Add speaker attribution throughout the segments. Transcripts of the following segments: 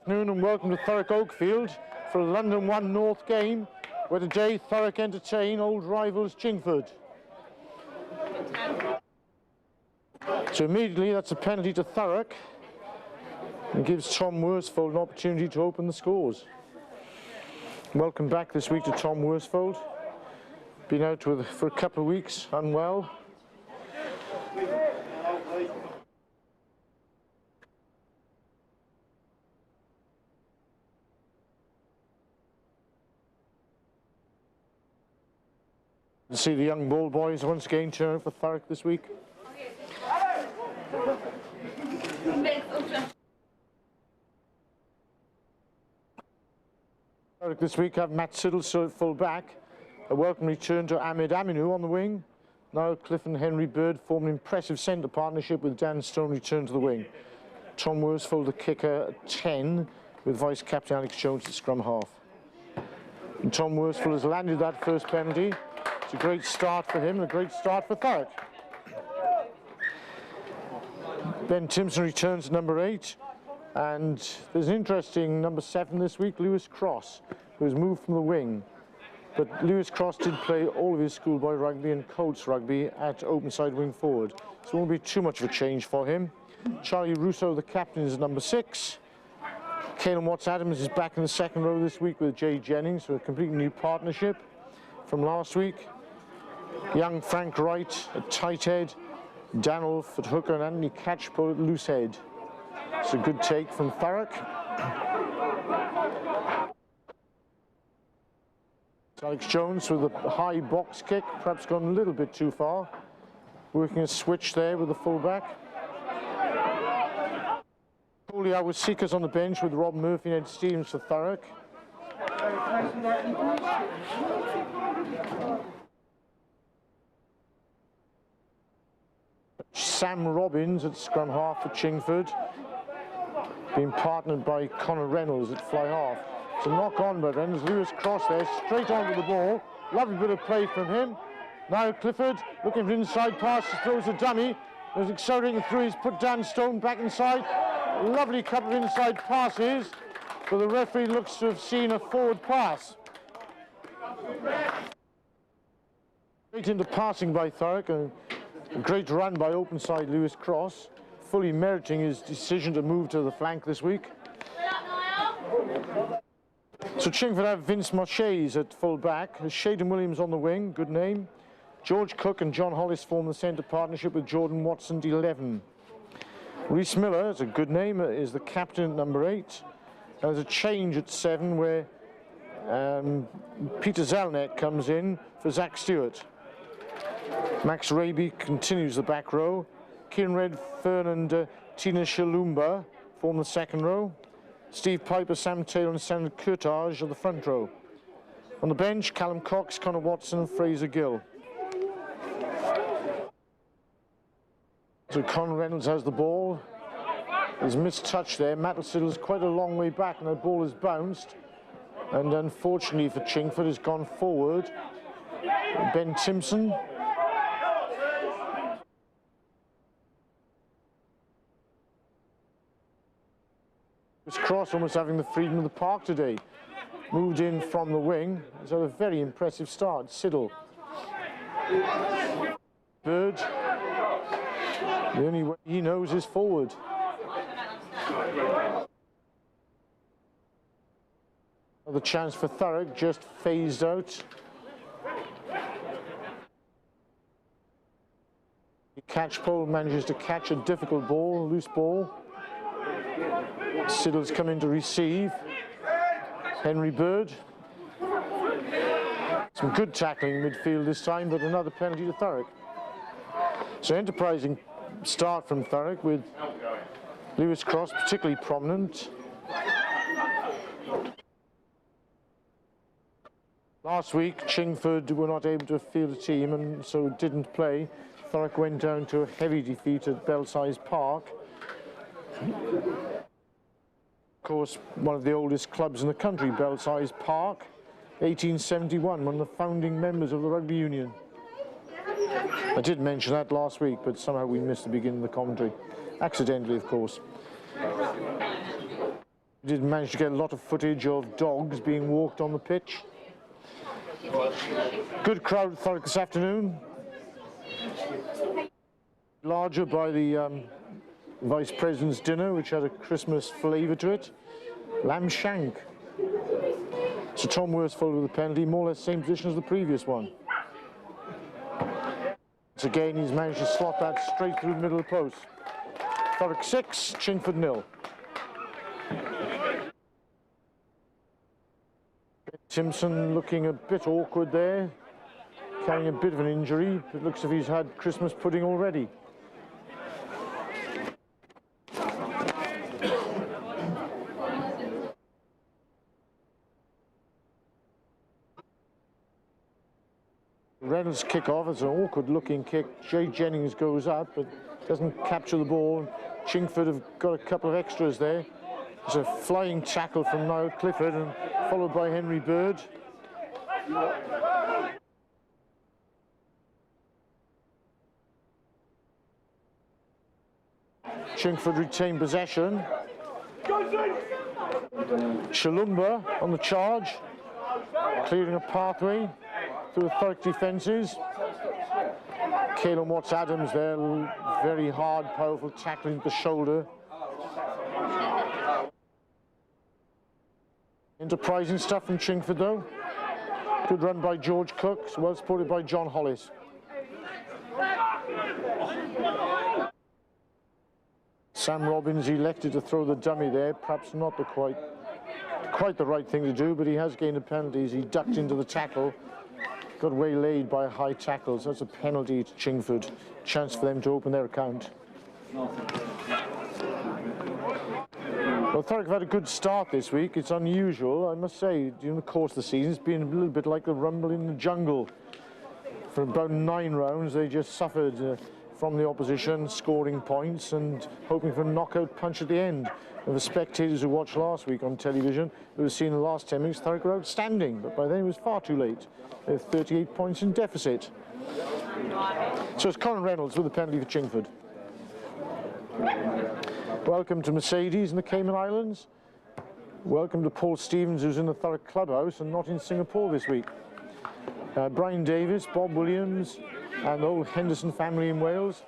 Speaker 1: Afternoon and welcome to Thurrock Oakfield for a London 1 North game where today Thurrock entertain old rivals Chingford. So immediately that's a penalty to Thurrock and gives Tom Worsfold an opportunity to open the scores. Welcome back this week to Tom Worsfold. Been out for a couple of weeks, unwell. To see the young ball boys once again turn up for Thurrock this week. Thurrock this week have Matt Siddle at full back. A welcome return to Ahmed Aminu on the wing. Now Cliff and Henry Bird form an impressive centre partnership with Dan Stone return to the wing. Tom Worsfold the kicker at 10 with vice captain Alex Jones at scrum half. And Tom Worsfold has landed that first penalty. It's a great start for him and a great start for Thurrock. Ben Timpson returns to number 8, and there's an interesting number 7 this week, Lewis Cross, who has moved from the wing. but Lewis Cross did play all of his schoolboy rugby and Colts rugby at open side wing forward, so it won't be too much of a change for him. Charlie Russo, the captain, is number 6. Caelan Watts-Adams is back in the second row this week with Jay Jennings, so a completely new partnership from last week. Young Frank Wright at tight head, Dan Wolf at hooker, and Anthony Catchpole at loose head. It's a good take from Thurrock. Alex Jones with a high box kick, perhaps gone a little bit too far. Working a switch there with the fullback. Julia with Seekers on the bench with Rob Murphy and Ed Stevens for Thurrock. Sam Robbins at scrum half for Chingford, being partnered by Connor Reynolds at fly half. It's a knock on, but Reynolds. Lewis Cross there, straight onto the ball. Lovely bit of play from him. Now Clifford looking for inside pass, throws a dummy. There's accelerating through, he's put Dan Stone back inside. Lovely couple of inside passes, but the referee looks to have seen a forward pass. Straight into passing by Thurrock, and a great run by open side Lewis Cross, fully meriting his decision to move to the flank this week. So Chingford have Vince Marchese at full back, Shaden Williams on the wing, good name. George Cook and John Hollis form the centre partnership with Jordan Watson at 11. Rhys Miller, is a good name, is the captain at number 8. And there's a change at 7 where Peter Zalnek comes in for Zach Stewart. Max Raby continues the back row. Kieran Redfern and Tina Shalumba form the second row. Steve Piper, Sam Taylor and Sam Curtage are the front row. On the bench, Callum Cox, Connor Watson and Fraser Gill. So Con Reynolds has the ball. There's a missed touch there. Mattlesidle's quite a long way back and the ball has bounced. And unfortunately for Chingford, has gone forward. Ben Timpson. Cross almost having the freedom of the park today. Moved in from the wing. He's had a very impressive start. Siddle. Bird. The only way he knows is forward. Another chance for Thurrock, just phased out. Catchpole manages to catch a difficult ball, loose ball. Siddle's come in to receive. Henry Bird. Some good tackling in midfield this time, but another penalty to Thurrock. So enterprising start from Thurrock with Lewis Cross particularly prominent. Last week, Chingford were not able to field a team and so didn't play. Thurrock went down to a heavy defeat at Belsize Park. Of course, one of the oldest clubs in the country, Belsize Park, 1871, one of the founding members of the rugby union. I did mention that last week, but somehow we missed the beginning of the commentary. Accidentally, of course. We did manage to get a lot of footage of dogs being walked on the pitch. Good crowd at Thurrock this afternoon. Larger by the Vice President's dinner, which had a Christmas flavour to it. Lamb shank. So Tom Worsfold with the penalty, more or less same position as the previous one. Once again, he's managed to slot that straight through the middle of the post. Thurrock 6, Chingford 0. Simpson looking a bit awkward there, carrying a bit of an injury. It looks as if he's had Christmas pudding already. Reynolds kick-off, it's an awkward-looking kick. Jay Jennings goes up, but doesn't capture the ball. Chingford have got a couple of extras there. There's a flying tackle from Niall Clifford, and followed by Henry Bird. Chingford retain possession. Shalumba on the charge. clearing a pathway through the Thurrock defences. Caelan Watts-Adams there, very hard, powerful tackling at the shoulder. Enterprising stuff from Chingford though. Good run by George Cook, well supported by John Hollis. Sam Robbins elected to throw the dummy there, perhaps not quite the right thing to do, but he has gained a penalty as he ducked into the tackle. Got waylaid by a high tackle, so that's a penalty to Chingford. Chance for them to open their account. Well, Thurrock have had a good start this week. It's unusual, I must say, during the course of the season. It's been a little bit like the rumble in the jungle. For about 9 rounds, they just suffered from the opposition, scoring points and hoping for a knockout punch at the end. And the spectators who watched last week on television, who have seen the last 10 minutes, Thurrock were outstanding, but by then it was far too late. They're 38 points in deficit. So it's Colin Reynolds with the penalty for Chingford. Welcome to Mercedes in the Cayman Islands. Welcome to Paul Stevens, who's in the Thurrock clubhouse and not in Singapore this week. Brian Davis, Bob Williams, and the old Henderson family in Wales.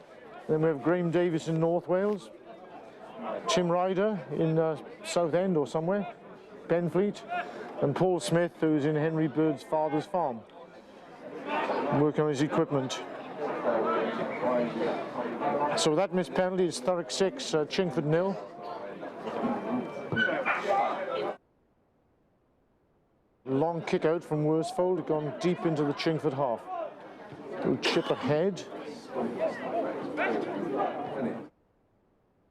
Speaker 1: Then we have Graham Davis in North Wales. Tim Ryder in Southend or somewhere. Benfleet. And Paul Smith, who's in Henry Bird's father's farm, working on his equipment. So that missed penalty is Thurrock 6, Chingford 0. Long kick out from Worsfold, gone deep into the Chingford half. Good chip ahead.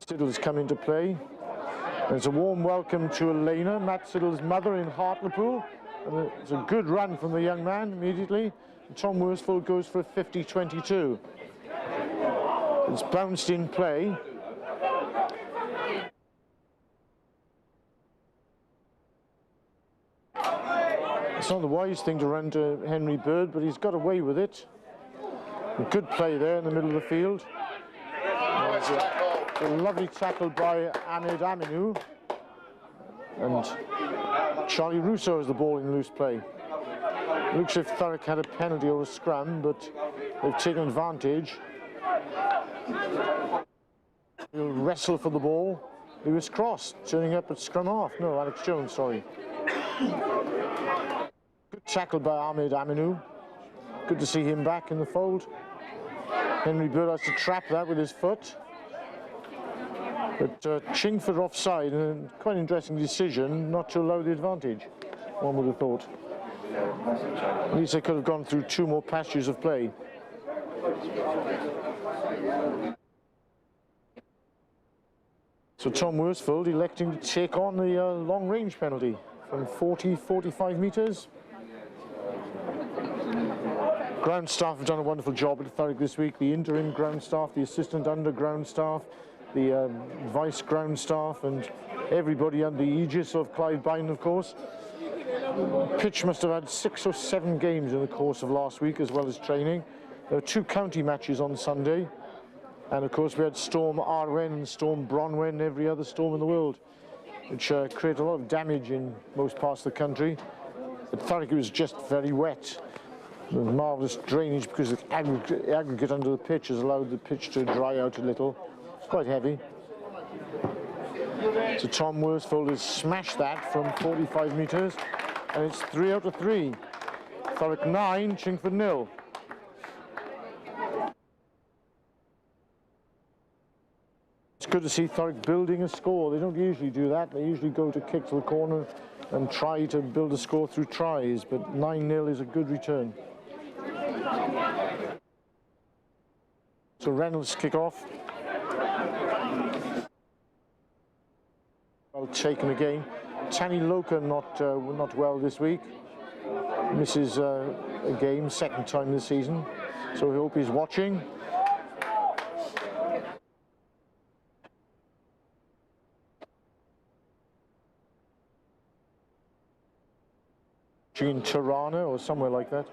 Speaker 1: Siddle's come into play. There's a warm welcome to Elena, Matt Siddle's mother in Hartlepool. And it's a good run from the young man immediately. And Tom Worsfold goes for a 50-22. It's bounced in play. It's not the wise thing to run to Henry Bird, but he's got away with it. A good play there in the middle of the field. A lovely tackle by Ahmed Aminu. And Charlie Russo has the ball in loose play. Looks as if Thurrock had a penalty or a scrum, but they've taken advantage. He'll wrestle for the ball. Lewis Cross turning up at scrum half. No, Alex Jones, sorry. Good tackle by Ahmed Aminu. Good to see him back in the fold. Henry Bird has to trap that with his foot. But Chingford offside, and quite an interesting decision not to allow the advantage, one would have thought. At least they could have gone through 2 more passages of play. So Tom Worsfold electing to take on the long-range penalty from 40-45 metres. Ground staff have done a wonderful job at Thurrock this week. The interim ground staff, the assistant underground staff, the vice ground staff, and everybody under the aegis of Clive Bynum, of course. Pitch must have had 6 or 7 games in the course of last week, as well as training. There were 2 county matches on Sunday. And of course we had Storm Arwen and Storm Bronwen and every other storm in the world, which created a lot of damage in most parts of the country. At Thurrock it was just very wet. The marvellous drainage because the aggregate under the pitch has allowed the pitch to dry out a little. It's quite heavy. So Tom Worsfold has smashed that from 45 metres, and it's 3 out of 3. Thurrock 9, Chingford 0. It's good to see Thurrock building a score. They don't usually do that. They usually go to kick to the corner and try to build a score through tries, but 9-0 is a good return. So Reynolds kick off. Well taken again. Tanny Loca not well this week. Misses a game, 2nd time this season. So we hope he's watching. In Tirana or somewhere like that.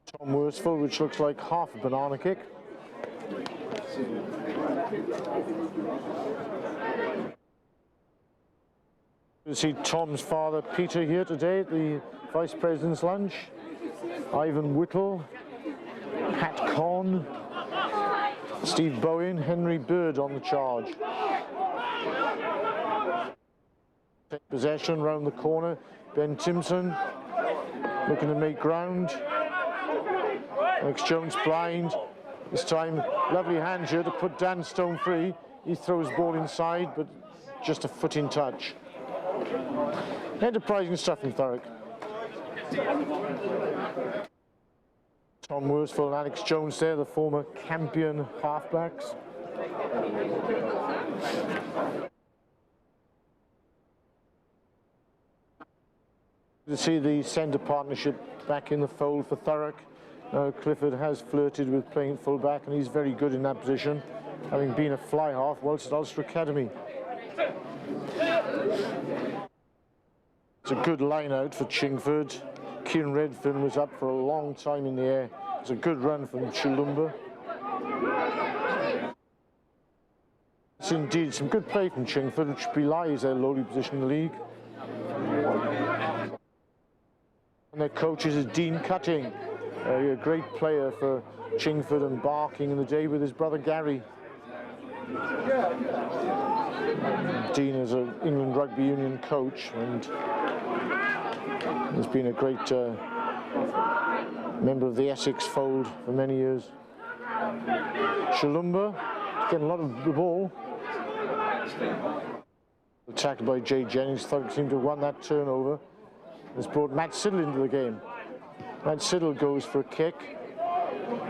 Speaker 1: Tom Worstful, which looks like half a banana kick. You see Tom's father Peter here today at the Vice President's lunch. Ivan Whittle, Pat Conn, Steve Bowen, Henry Bird on the charge. Take possession round the corner. Ben Timpson looking to make ground. Alex Jones blind. This time, lovely hand here to put Dan Stone free. He throws ball inside, but just a foot in touch. Enterprising stuff in Thurrock. Tom Worsfold and Alex Jones there, the former Campion halfbacks. To see the centre partnership back in the fold for Thurrock. Clifford has flirted with playing full-back, and he's very good in that position, having been a fly half whilst at Ulster Academy. It's a good line out for Chingford. Kieran Redfern was up for a long time in the air. It's a good run from Chilumba. It's indeed some good play from Chingford, which belies their lowly position in the league. And their coach is Dean Cutting, a great player for Chingford and Barking in the day with his brother Gary. Dean is an England Rugby Union coach and has been a great member of the Essex fold for many years. Chilumba getting a lot of the ball. Attacked by Jay Jennings. Thurrock seemed to have won that turnover. Has brought Matt Siddle into the game. Matt Siddle goes for a kick,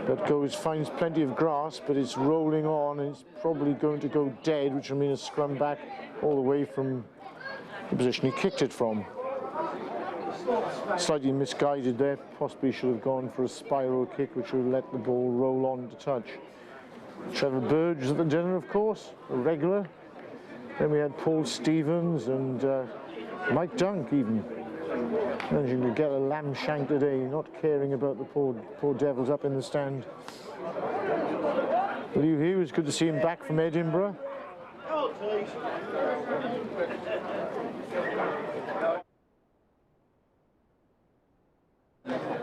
Speaker 1: but finds plenty of grass, but it's rolling on and it's probably going to go dead, which will mean a scrum back all the way from the position he kicked it from. Slightly misguided there, possibly should have gone for a spiral kick, which would have let the ball roll on to touch. Trevor Burge at the dinner, of course, a regular. Then we had Paul Stevens and Mike Dunk even. Managing to get a lamb shank today, not caring about the poor devils up in the stand. Liu He, was good to see him back from Edinburgh.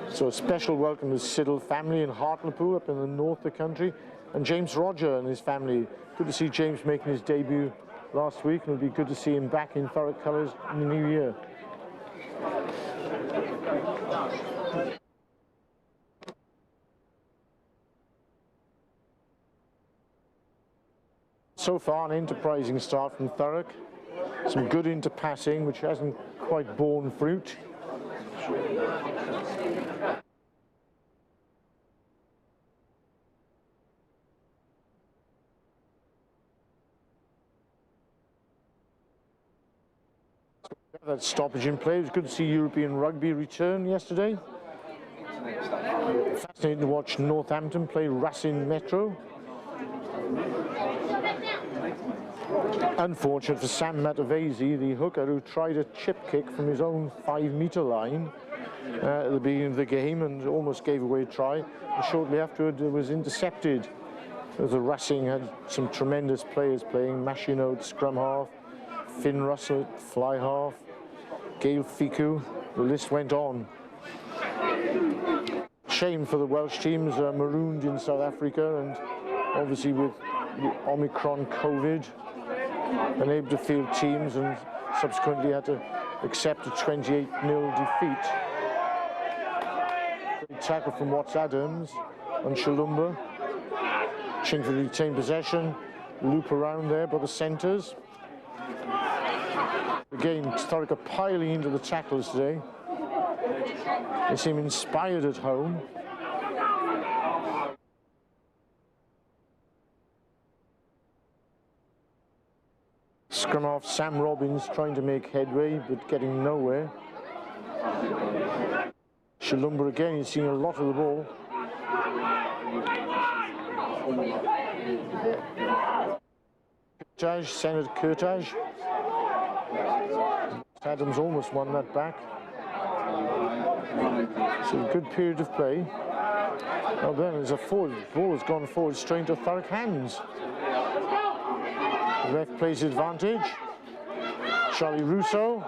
Speaker 1: So a special welcome to Siddle family in Hartlepool up in the north of the country, and James Roger and his family. Good to see James making his debut last week, and it'll be good to see him back in Thurrock colours in the new year. So far, an enterprising start from Thurrock. Some good interpassing, which hasn't quite borne fruit. That stoppage in play. It was good to see European rugby return yesterday. Fascinating to watch Northampton play Racing Metro. Unfortunate for Sam Matavesi, the hooker, who tried a chip kick from his own 5-metre line at the beginning of the game and almost gave away a try. And shortly afterward, it was intercepted. The Racing had some tremendous players playing. Machino, scrum half, Finn Russell, fly half, Gail Fiku. The list went on. Shame for the Welsh teams marooned in South Africa, and obviously with Omicron COVID, unable to field teams and subsequently had to accept a 28-0 defeat. Great tackle from Watts Adams on Chilumba. Chingford retained possession, loop around there by the centres. Again, Thurrock are piling into the tackles today. They seem inspired at home. Scrum off, Sam Robbins trying to make headway, but getting nowhere. Chilumba again, he's seeing a lot of the ball. Kurtaj, Senator Kurtaj. Adams almost won that back. So a good period of play. Oh, then there's a forward. The ball has gone forward straight into Thurrock hands. The ref plays advantage. Charlie Russo.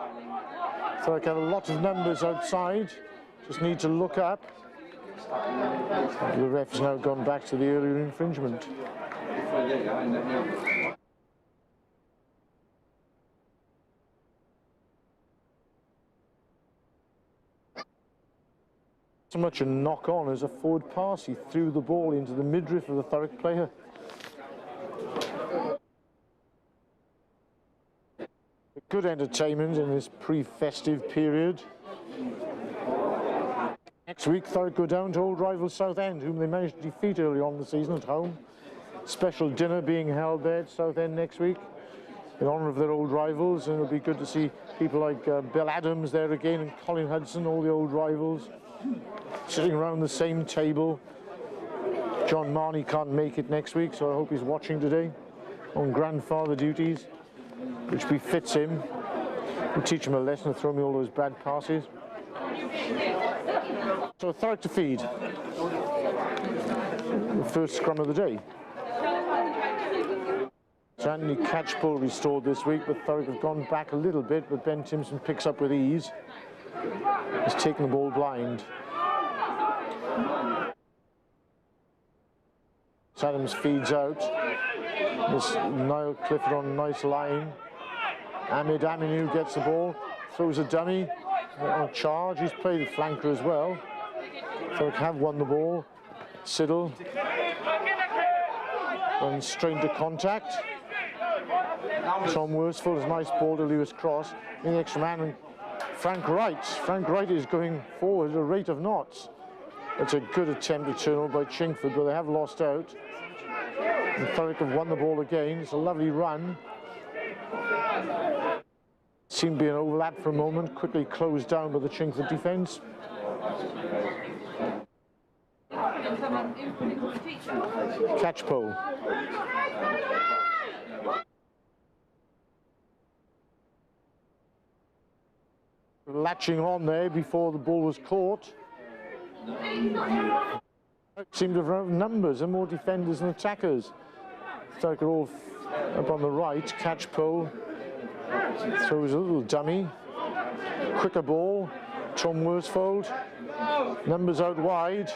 Speaker 1: Thurrock have a lot of numbers outside. Just need to look up. The ref's now gone back to the earlier infringement. So much a knock on as a forward pass. He threw the ball into the midriff of the Thurrock player. Good entertainment in this pre-festive period. Next week, Thurrock go down to old rival Southend, whom they managed to defeat early on in the season at home. Special dinner being held there at Southend next week in honour of their old rivals, and it'll be good to see people like Bill Adams there again and Colin Hudson, all the old rivals, sitting around the same table. John Marnie can't make it next week, so I hope he's watching today on grandfather duties, which befits him. We'll teach him a lesson and throw me all those bad passes. So Thurrock to feed. The first scrum of the day. So Anthony Catchpole restored this week, but Thurrock have gone back a little bit, but Ben Timpson picks up with ease. He's taken the ball blind. Adams feeds out. This Niall Clifford on a nice line. Ahmed Aminu gets the ball, throws a dummy on charge. He's played the flanker as well. Thurrock have won the ball. Siddle runs straight into contact. Tom Worsfold, a nice ball to Lewis Cross. In the extra man, and Frank Wright. Frank Wright is going forward at a rate of knots. It's a good attempt to turn over by Chingford, but they have lost out. And Thurrock have won the ball again. It's a lovely run. Seemed to be an overlap for a moment, quickly closed down by the Chingford defence. Catchpole. Latching on there before the ball was caught. Seemed to have numbers and more defenders and attackers. Thurrock are all up on the right. Catchpole throws a little dummy. Quicker ball. Tom Worsfold. Numbers out wide.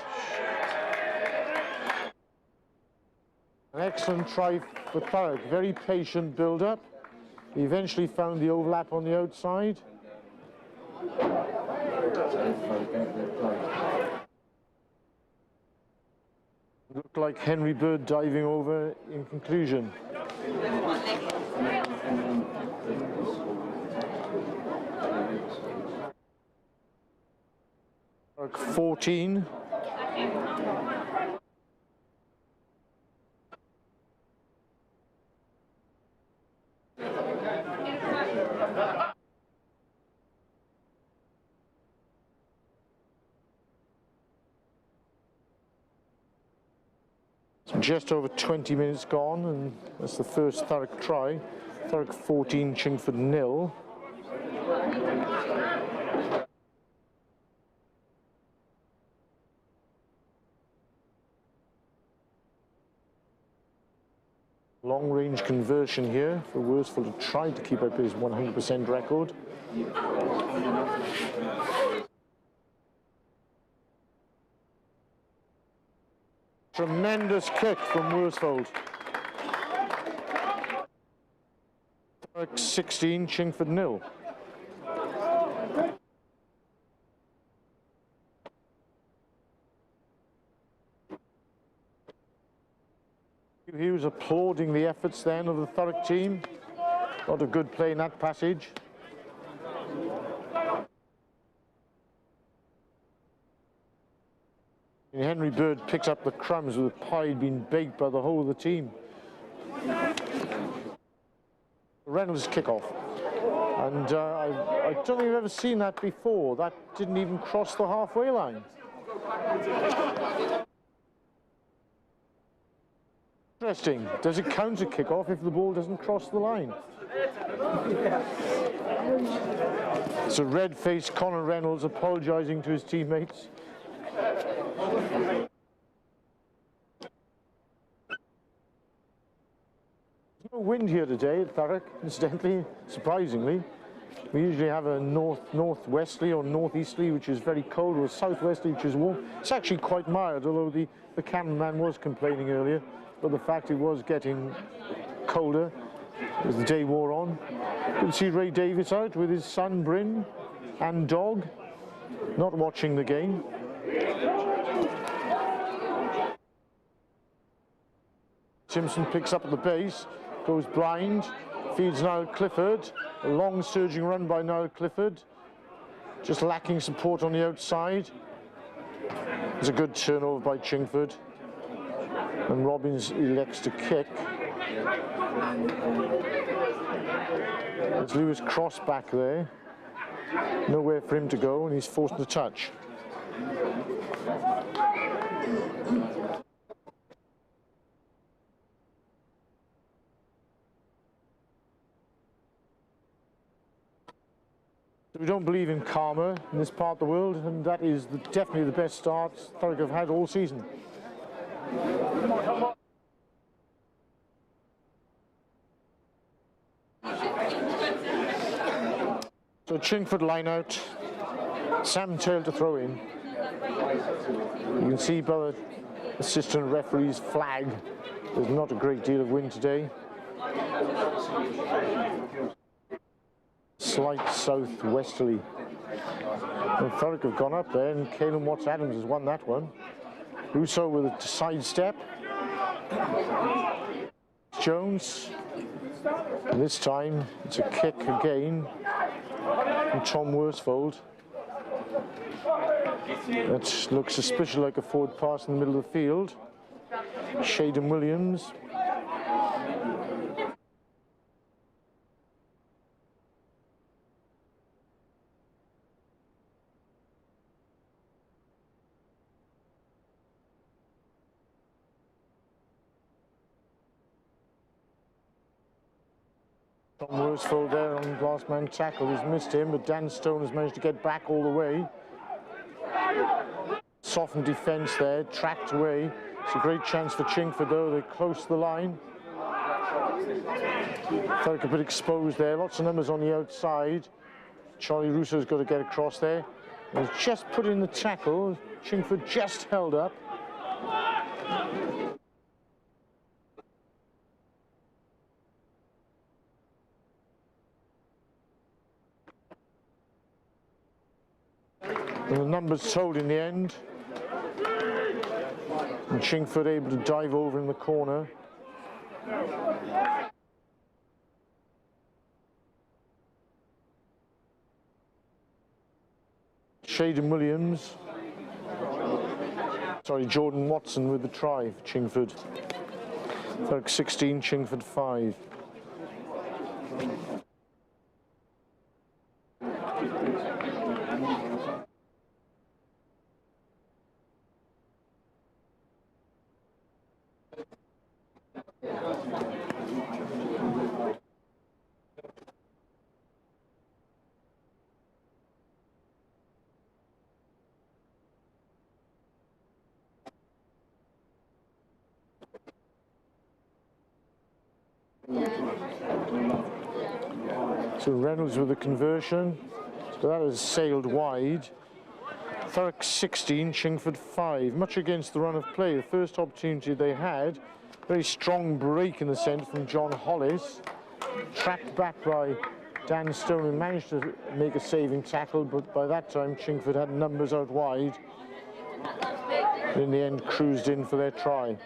Speaker 1: An excellent try for Thurrock. Very patient build-up. He eventually found the overlap on the outside. Looked like Henry Bird diving over in conclusion. Thurrock 14. Just over 20 minutes gone, and that's the first Thurrock try. Thurrock 14, Chingford 0. Long-range conversion here for Worsfold to try to keep up his 100% record. Tremendous kick from Worsfold. Thurrock 16, Chingford 0. He was applauding the efforts then of the Thurrock team. A lot of good play in that passage. And Henry Bird picks up the crumbs with the pie being baked by the whole of the team. Reynolds kickoff. And I don't think I've ever seen that before. That didn't even cross the halfway line. Interesting. Does it count a kickoff if the ball doesn't cross the line? It's a red-faced Conor Reynolds apologising to his teammates. wind here today at Thurrock, incidentally, surprisingly. We usually have a northwesterly or northeasterly, which is very cold, or a southwesterly, which is warm. It's actually quite mild, although the cameraman was complaining earlier, but the fact it was getting colder as the day wore on. You can see Ray Davis out with his son Bryn and dog, not watching the game. Simpson picks up at the base, goes blind, feeds Niall Clifford. A long surging run by Niall Clifford, just lacking support on the outside. It's a good turnover by Chingford, and Robbins elects to kick. There's Lewis Cross back there, nowhere for him to go, and he's forced to touch. We don't believe in karma in this part of the world, and that is definitely the best start Thurrock have had all season. So Chingford line out, Sam Tail to throw in. You can see by the assistant referee's flag, there's not a great deal of wind today. Slight southwesterly. And Thurrock have gone up there, and Caelan Watts-Adams has won that one. Russo with a side step. Jones. And this time it's a kick again from Tom Worsfold. That looks suspiciously like a forward pass in the middle of the field. Shaden Williams. Tom Worsfold there on the last man tackle. He's missed him, but Dan Stone has managed to get back all the way. Softened defence there, tracked away. It's a great chance for Chingford though, they're close to the line. Thurrock a bit exposed there, lots of numbers on the outside. Charlie Russo's got to get across there. He's just put in the tackle, Chingford just held up. And the numbers told in the end. And Chingford able to dive over in the corner. Shaden Williams. Sorry, Jordan Watson with the try for Chingford. Thurrock 16, Chingford 5. So Reynolds with the conversion, so that has sailed wide. Thurrock 16, Chingford 5, much against the run of play. The first opportunity they had, very strong break in the centre from John Hollis, tracked back by Dan Stone and managed to make a saving tackle, but by that time Chingford had numbers out wide. In the end, cruised in for their try.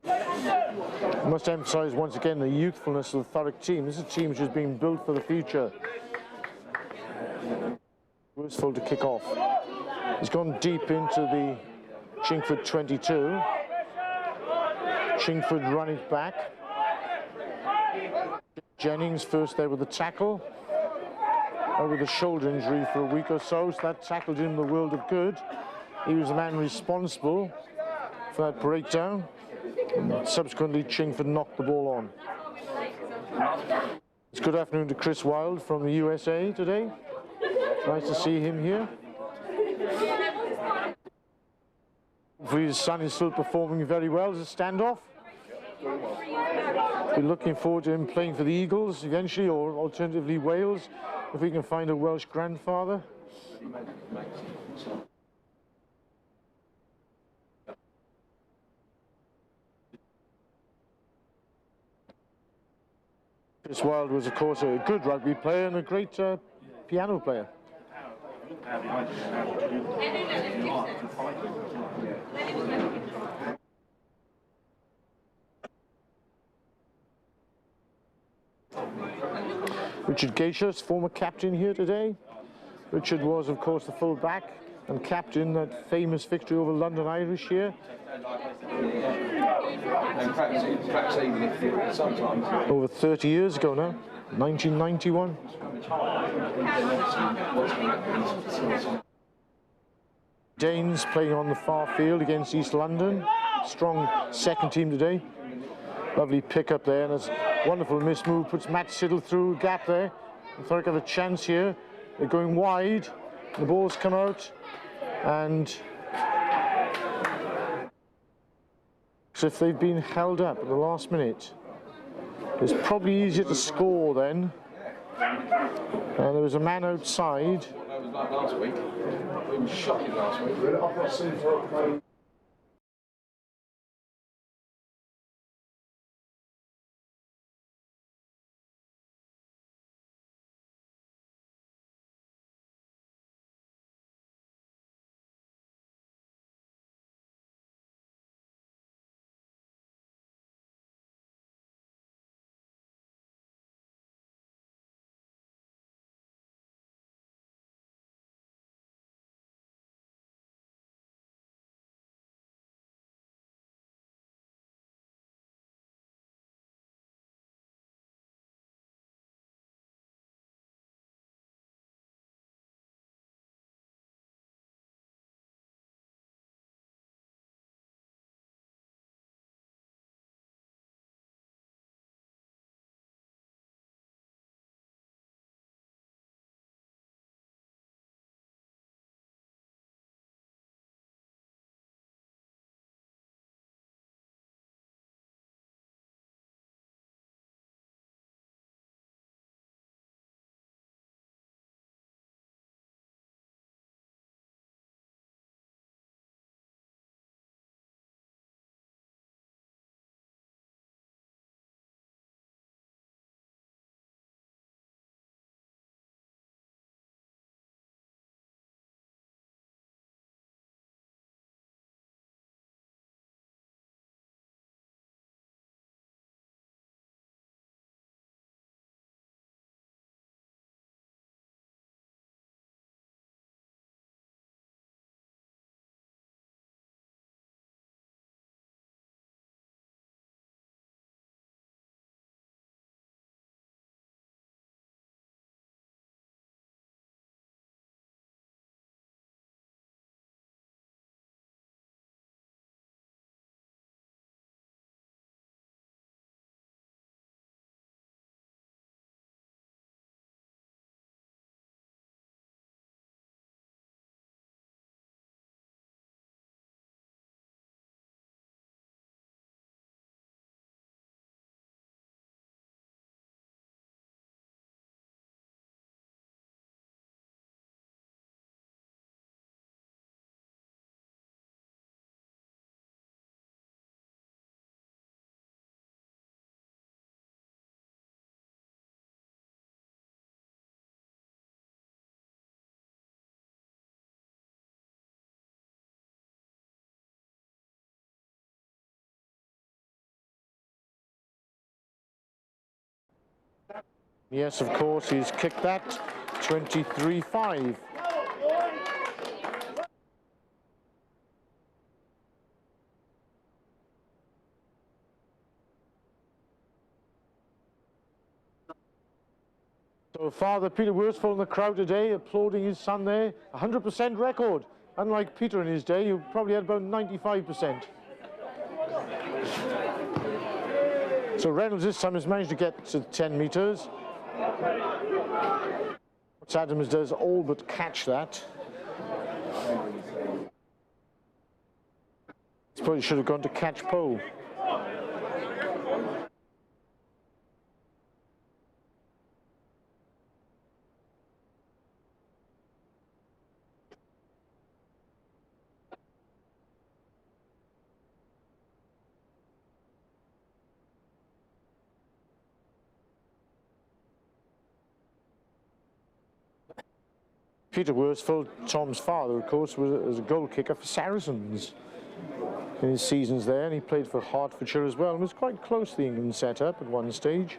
Speaker 1: I must emphasise once again the youthfulness of the Thurrock team. This is a team which has been built for the future. Worsfold to kick off. He's gone deep into the Chingford 22. Chingford run it back. Jennings first there with the tackle. With a shoulder injury for a week or so that tackled him the world of good. He was the man responsible for that breakdown. And subsequently, Chingford knocked the ball on. It's good afternoon to Chris Wilde from the USA today. Nice to see him here. His son is still performing very well as a standoff. We're looking forward to him playing for the Eagles eventually, or alternatively Wales, if we can find a Welsh grandfather. Chris Wilde was, of course, a good rugby player and a great piano player. Richard Gacious, former captain here today. Richard was, of course, the full-back and captain that famous victory over London Irish here. Over 30 years ago now, 1991. Danes playing on the far field against East London. Strong second team today. Lovely pick up there, and it's wonderful miss move, puts Matt Siddle through a gap there. And Thurrock have a chance here. They're going wide, the ball's come out, and so if they've been held up at the last minute, it's probably easier to score then. There was a man outside.
Speaker 2: That was like last week. We were shocking last week.
Speaker 1: Yes, of course, he's kicked that. 23-5. So Father Peter Worsfold in the crowd today, applauding his son there. 100% record. Unlike Peter in his day, who probably had about 95%. So Reynolds this time has managed to get to 10 metres. Adams does all but catch that. Probably should have gone to catch pole. Peter Worsfold, Tom's father, of course, was a goal kicker for Saracens in his seasons there, and he played for Hertfordshire as well, and was quite close to the England setup at one stage.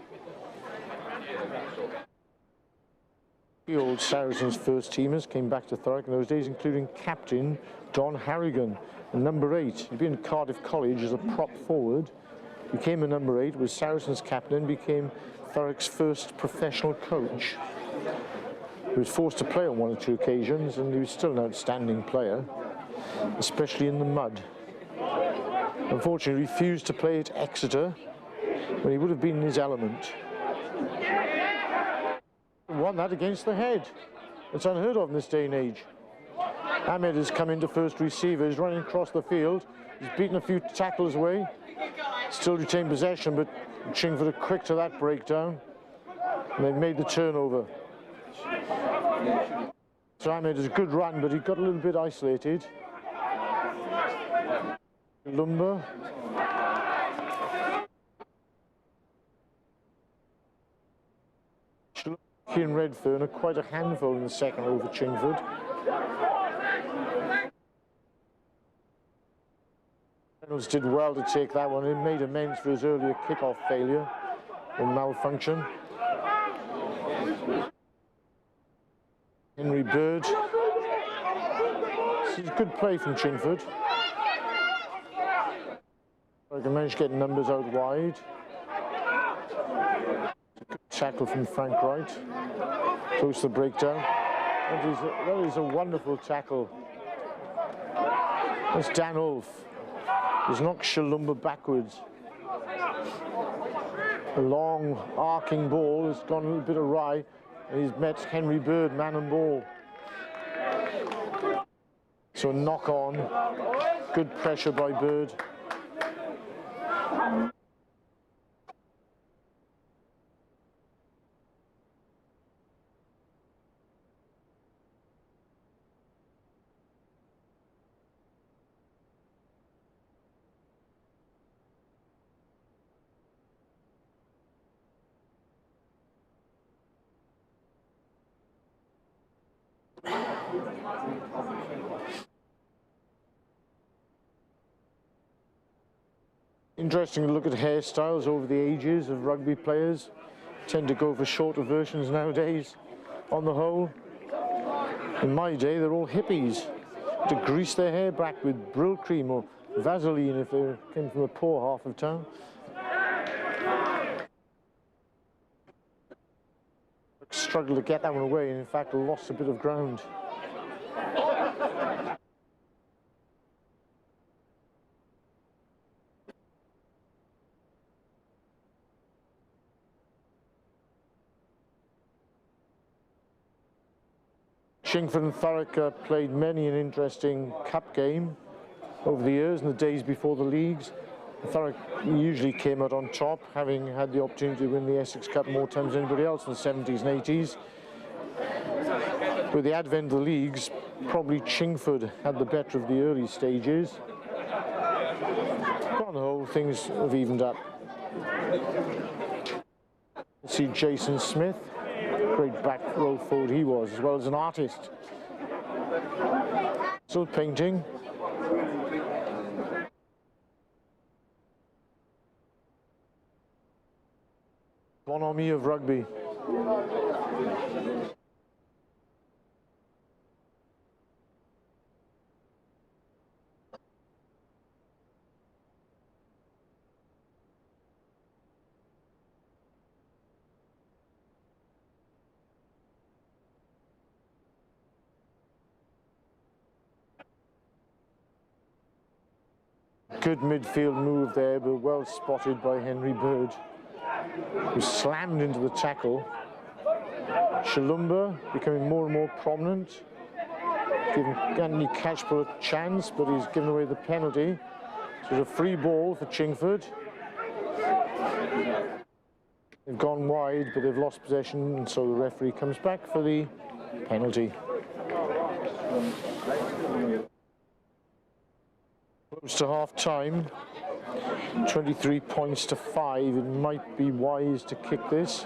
Speaker 1: The old Saracens first teamers came back to Thurrock in those days, including captain Don Harrigan, and number 8. He'd been at Cardiff College as a prop forward, became a number 8, was Saracens captain, and became Thurrock's first professional coach. He was forced to play on 1 or 2 occasions, and he was still an outstanding player, especially in the mud. Unfortunately, he refused to play at Exeter when he would have been in his element. Won that against the head. It's unheard of in this day and age. Ahmed has come into first receiver, he's running across the field, he's beaten a few tackles away, still retained possession, but Chingford are quick to that breakdown, and they've made the turnover. So Ahmed has a good run, but he got a little bit isolated. Lumber. and Redfern are quite a handful in the second over Chingford. Reynolds did well to take that one. He made amends for his earlier kickoff failure or malfunction. Henry Bird. This is good play from Chingford. I can manage to get numbers out wide. Good tackle from Frank Wright. Close to the breakdown. That is a wonderful tackle. That's Dan Ulf. He's knocked Shalumba backwards. A long arcing ball has gone a little bit awry, and he's met Henry Bird, man and ball. So a knock on, good pressure by Bird. Interesting to look at hairstyles over the ages of rugby players. Tend to go for shorter versions nowadays, on the whole. In my day, they're all hippies. To grease their hair back with Brill cream or Vaseline if they came from a poor half of town. Struggled to get that one away, and in fact lost a bit of ground. Chingford and Thurrock played many an interesting cup game over the years and the days before the leagues. Thurrock usually came out on top, having had the opportunity to win the Essex Cup more times than anybody else in the 70s and 80s. With the advent of the leagues, probably Chingford had the better of the early stages. But on the whole, things have evened up. Let's see Jason Smith. Great back row forward he was, as well as an artist. Still painting. Bonhomie of rugby. Good midfield move there, but well spotted by Henry Bird, who slammed into the tackle. Shalumba becoming more and more prominent, giving Anthony Cashpool a chance, but he's given away the penalty. So a free ball for Chingford. They've gone wide, but they've lost possession, and so the referee comes back for the penalty. Close to half-time, 23 points to 5. It might be wise to kick this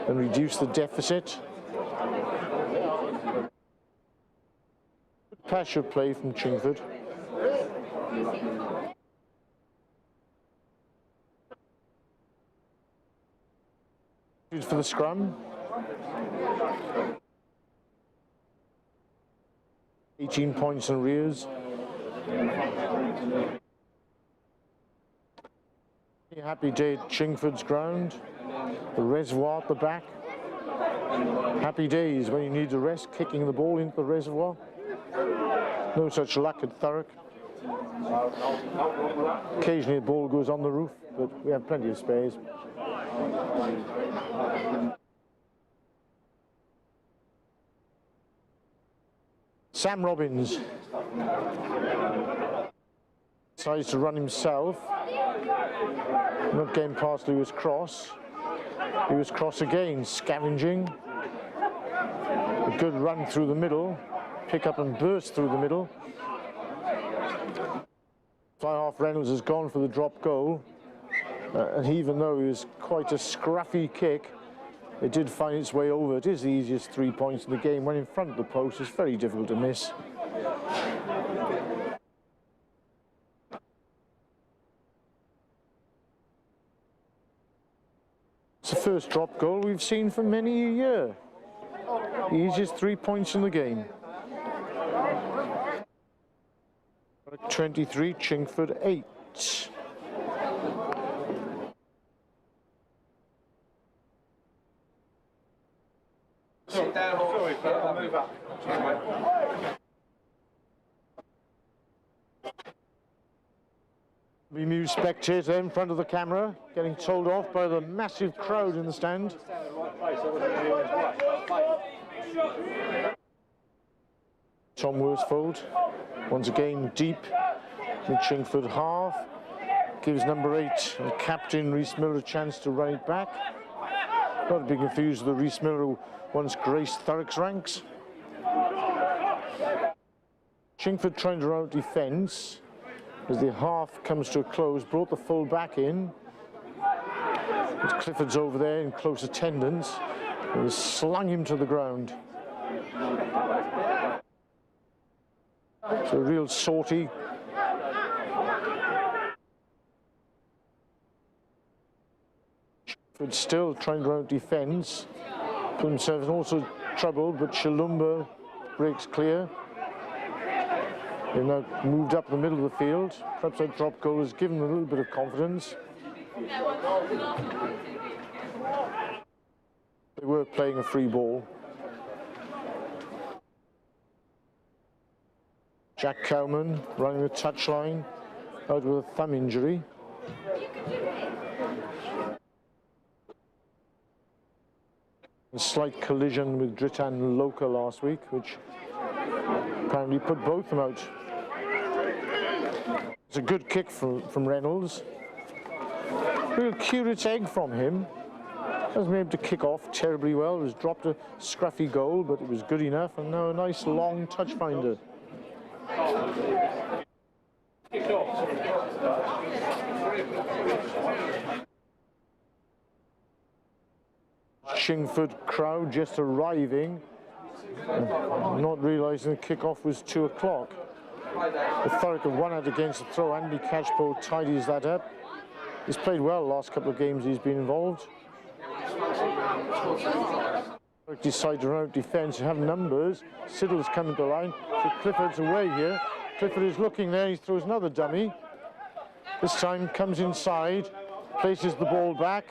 Speaker 1: and reduce the deficit. Good pressure play from Chingford. For the scrum. 18 points in arrears. Happy day at Chingford's ground. The reservoir at the back. Happy days when you need to rest kicking the ball into the reservoir. No such luck at Thurrock. Occasionally the ball goes on the roof, but we have plenty of spares. Sam Robbins decides to run himself, not getting past Lewis Cross. Lewis Cross again, scavenging. A good run through the middle, pick up and burst through the middle. Fly-half Reynolds has gone for the drop goal, and even though it was quite a scruffy kick, it did find its way over. It is the easiest 3 points in the game. When in front of the post, it's very difficult to miss. It's the first drop goal we've seen for many a year. The easiest 3 points in the game. 23, Chingford 8.
Speaker 2: Sit down. Sorry, I'll move up.
Speaker 1: Bemused spectator in front of the camera, getting told off by the massive crowd in the stand. Tom Worsfold, once again deep in Chingford half, gives number 8, captain Rhys Miller, a chance to run it back. Not to be confused with the Rhys Miller who once graced Thurrock's ranks. Chingford trying to run out defence as the half comes to a close, brought the full back in. But Clifford's over there in close attendance and has slung him to the ground. So a real sortie. Chingford still trying to run out defence. Put himself in also trouble, but Shalumba breaks clear. They've now moved up the middle of the field. Perhaps that drop goal has given them a little bit of confidence. They were playing a free ball. Jack Cowman running the touchline, out with a thumb injury. A slight collision with Dritan Loka last week, which apparently put both of them out. It's a good kick from Reynolds. Real curate's egg from him. Hasn't been able to kick off terribly well. It was dropped a scruffy goal, but it was good enough. And now a nice long touch finder. Chingford crowd just arriving, not realising the kick-off was 2 o'clock. The Thurrock have won out against the throw. Andy Catchpole tidies that up. He's played well the last couple of games he's been involved. Thurrock decide to run out defence and have numbers. Siddle's coming to the line, so Clifford's away here. Clifford is looking there, he throws another dummy. This time comes inside, places the ball back.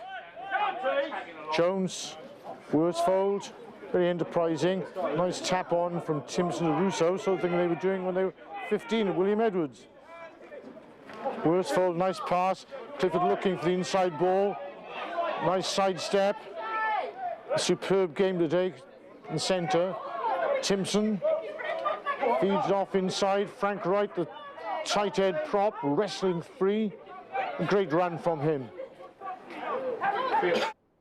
Speaker 1: Jones, Worsfold, very enterprising. Nice tap on from Timson to Russo, something they were doing when they were 15 at William Edwards. Worsfold, nice pass. Clifford looking for the inside ball. Nice sidestep. A superb game today in centre. Timson feeds off inside. Frank Wright, the tight head prop, wrestling free. A great run from him.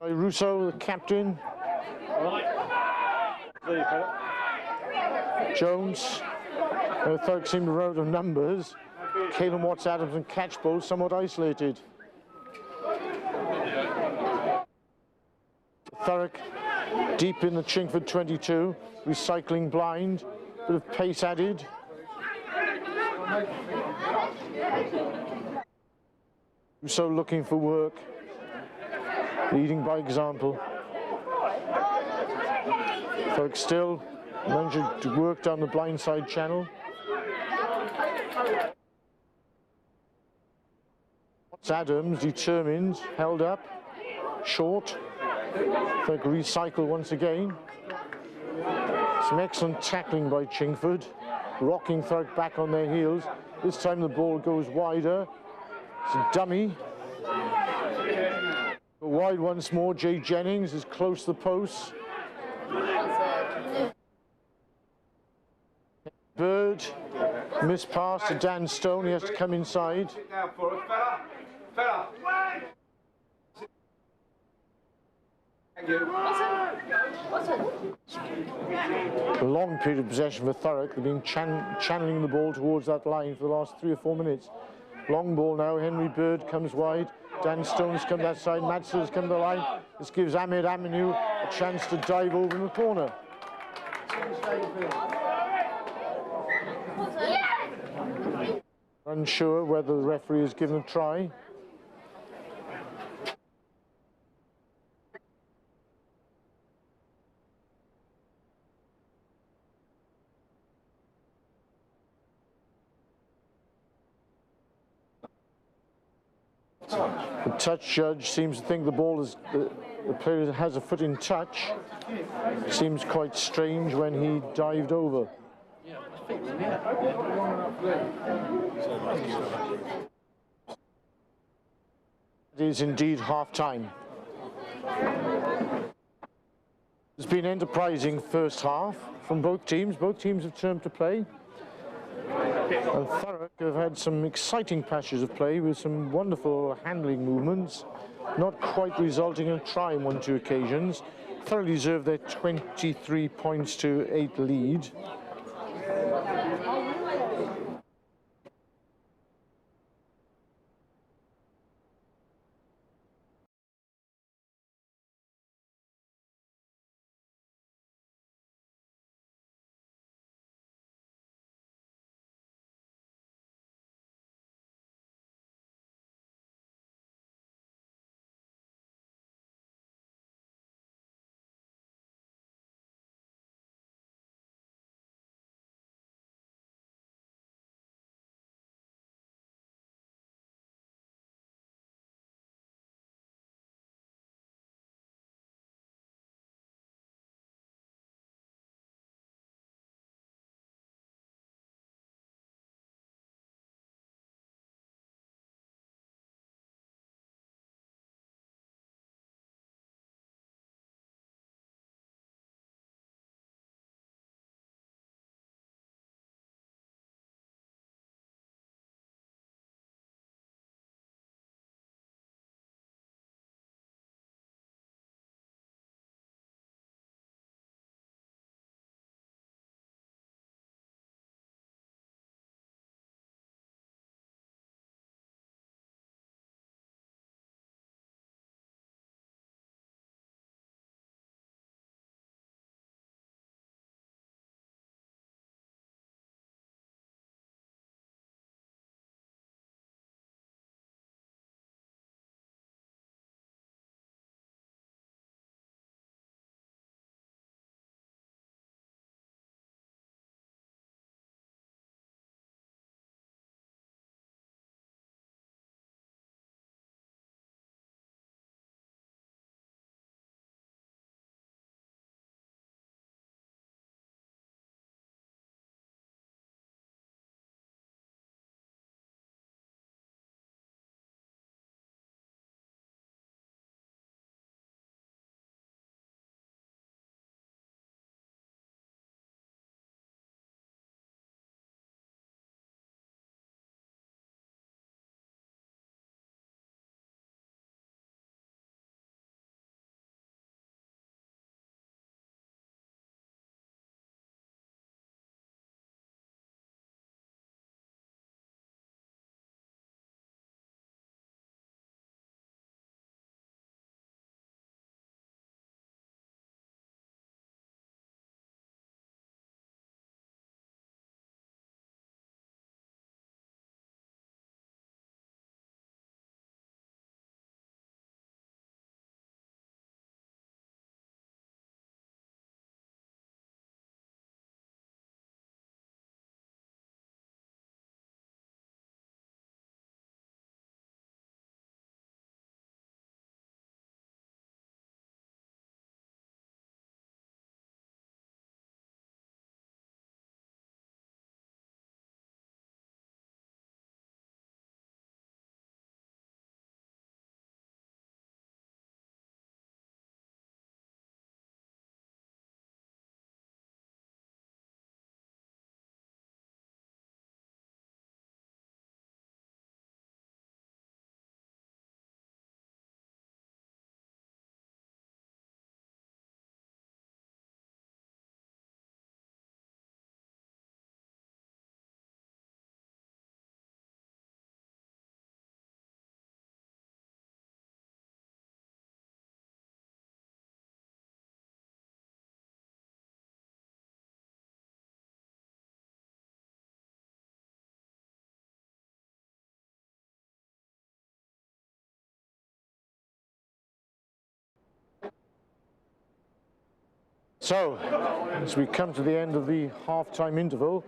Speaker 1: Russo, the captain. Jones. Thurrock seemed to run out of numbers. Caelan Watts-Adams and Catchpole somewhat isolated. Thurrock deep in the Chingford 22, recycling blind, bit of pace added. So looking for work, leading by example. Thurrock still managing to work down the blind side channel. Adams determined, held up, short. Thurrock recycle once again. Some excellent tackling by Chingford, rocking Thurrock back on their heels. This time the ball goes wider. It's a dummy. Wide once more. Jay Jennings is close to the post. Bird, missed pass to Dan Stone. He has to come inside.
Speaker 3: Sit down for us, fella. Thank you.
Speaker 1: A long period of possession for Thurrock. They've been channeling the ball towards that line for the last 3 or 4 minutes. Long ball now. Henry Bird comes wide. Dan Stone's come that side. Madsell's come to the line. This gives Ahmed Aminu a chance to dive over in the corner. Unsure whether the referee has given a try. The touch judge seems to think the ball is the player has a foot in touch. Seems quite strange when he dived over. It is indeed half-time. It's been enterprising first half from both teams. Both teams have turned to play. And Thurrock have had some exciting patches of play with some wonderful handling movements, not quite resulting in a try on 1 or 2 occasions. Thoroughly deserve their 23 points to 8 lead. So, as we come to the end of the half-time interval,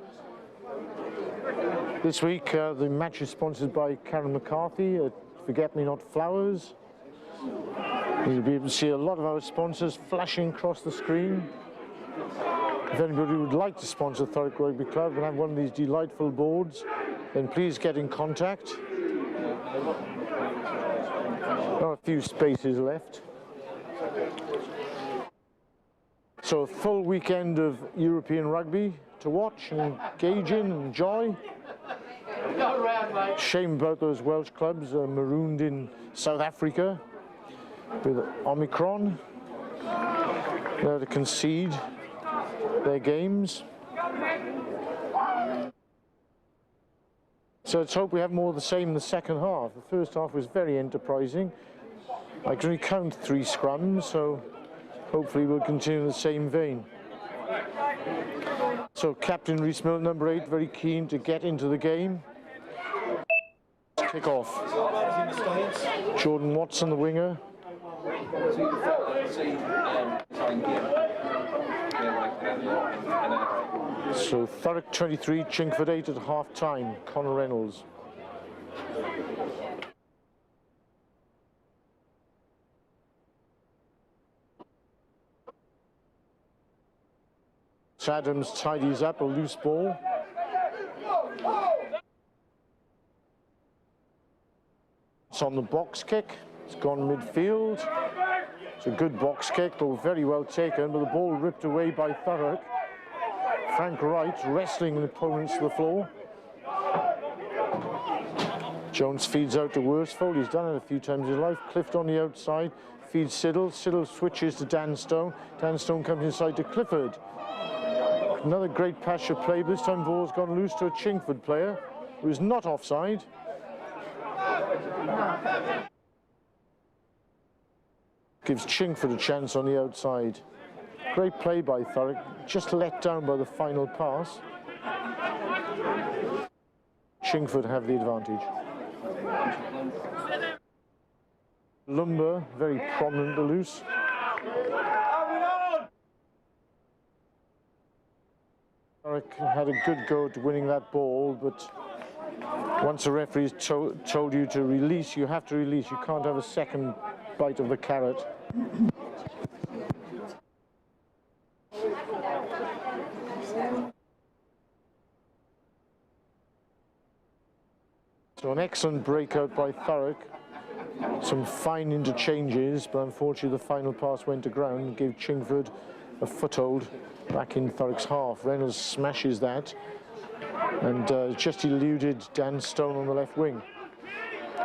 Speaker 1: this week the match is sponsored by Karen McCarthy at Forget-Me-Not Flowers. You'll be able to see a lot of our sponsors flashing across the screen. If anybody would like to sponsor Thurrock Rugby Club and have one of these delightful boards, then please get in contact. There are a few spaces left. So a full weekend of European rugby to watch and engage in and enjoy. Shame about those Welsh clubs marooned in South Africa with Omicron. They had to concede their games. So let's hope we have more of the same in the second half. The first half was very enterprising. I can only count 3 scrums, so hopefully we'll continue in the same vein. So Captain Rhys Milne, number 8, very keen to get into the game. Kick off. Jordan Watson, the winger. So Thurrock 23, Chingford 8 at half-time. Connor Reynolds. Adams tidies up a loose ball. It's on the box kick. It's gone midfield. It's a good box kick, but very well taken. But the ball ripped away by Thurrock. Frank Wright wrestling the opponents to the floor. Jones feeds out to Worsfold. He's done it a few times in his life. Clift on the outside. Feeds Siddle. Siddle switches to Dan Stone. Dan Stone comes inside to Clifford. Another great pasture play, but this time the ball's gone loose to a Chingford player who is not offside. Gives Chingford a chance on the outside. Great play by Thurrock, just let down by the final pass. Chingford have the advantage. Lumber, very prominent loose. Thurrock had a good go at winning that ball, but once a referee's told you to release, you have to release. You can't have a second bite of the carrot. So an excellent breakout by Thurrock. Some fine interchanges, but unfortunately the final pass went to ground and gave Chingford a foothold back in Thurrock's half. Reynolds smashes that and just eluded Dan Stone on the left wing.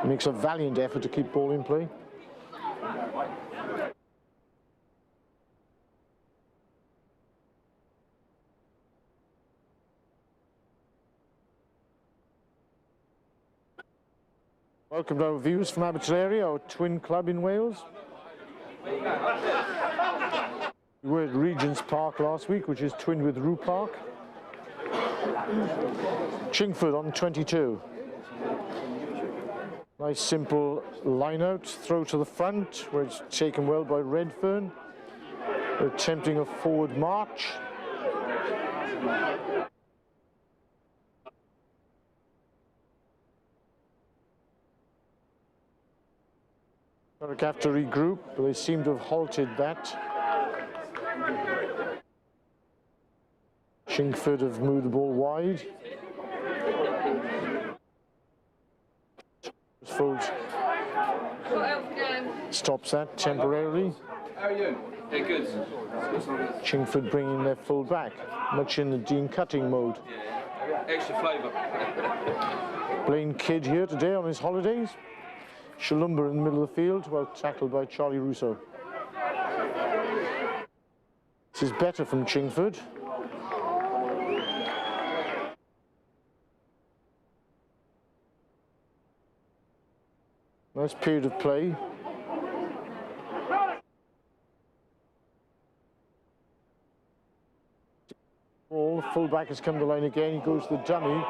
Speaker 1: He makes a valiant effort to keep ball in play. Welcome to our viewers from Abertillery, our twin club in Wales. We were at Regent's Park last week, which is twinned with Roo Park. Chingford on 22. Nice simple line out, throw to the front, where it's taken well by Redfern. They're attempting a forward march. Thurrock have to regroup, but they seem to have halted that. Chingford have moved the ball wide. Stops that temporarily.
Speaker 2: How are you? Yeah, good.
Speaker 1: Chingford bringing their full back, much in the Dean Cutting mode.
Speaker 2: Yeah. Extra flavour.
Speaker 1: Blaine Kidd here today on his holidays. Shalumba in the middle of the field, well tackled by Charlie Russo. This is better from Chingford. Nice period of play. Ball, fullback has come to the line again. He goes to the dummy.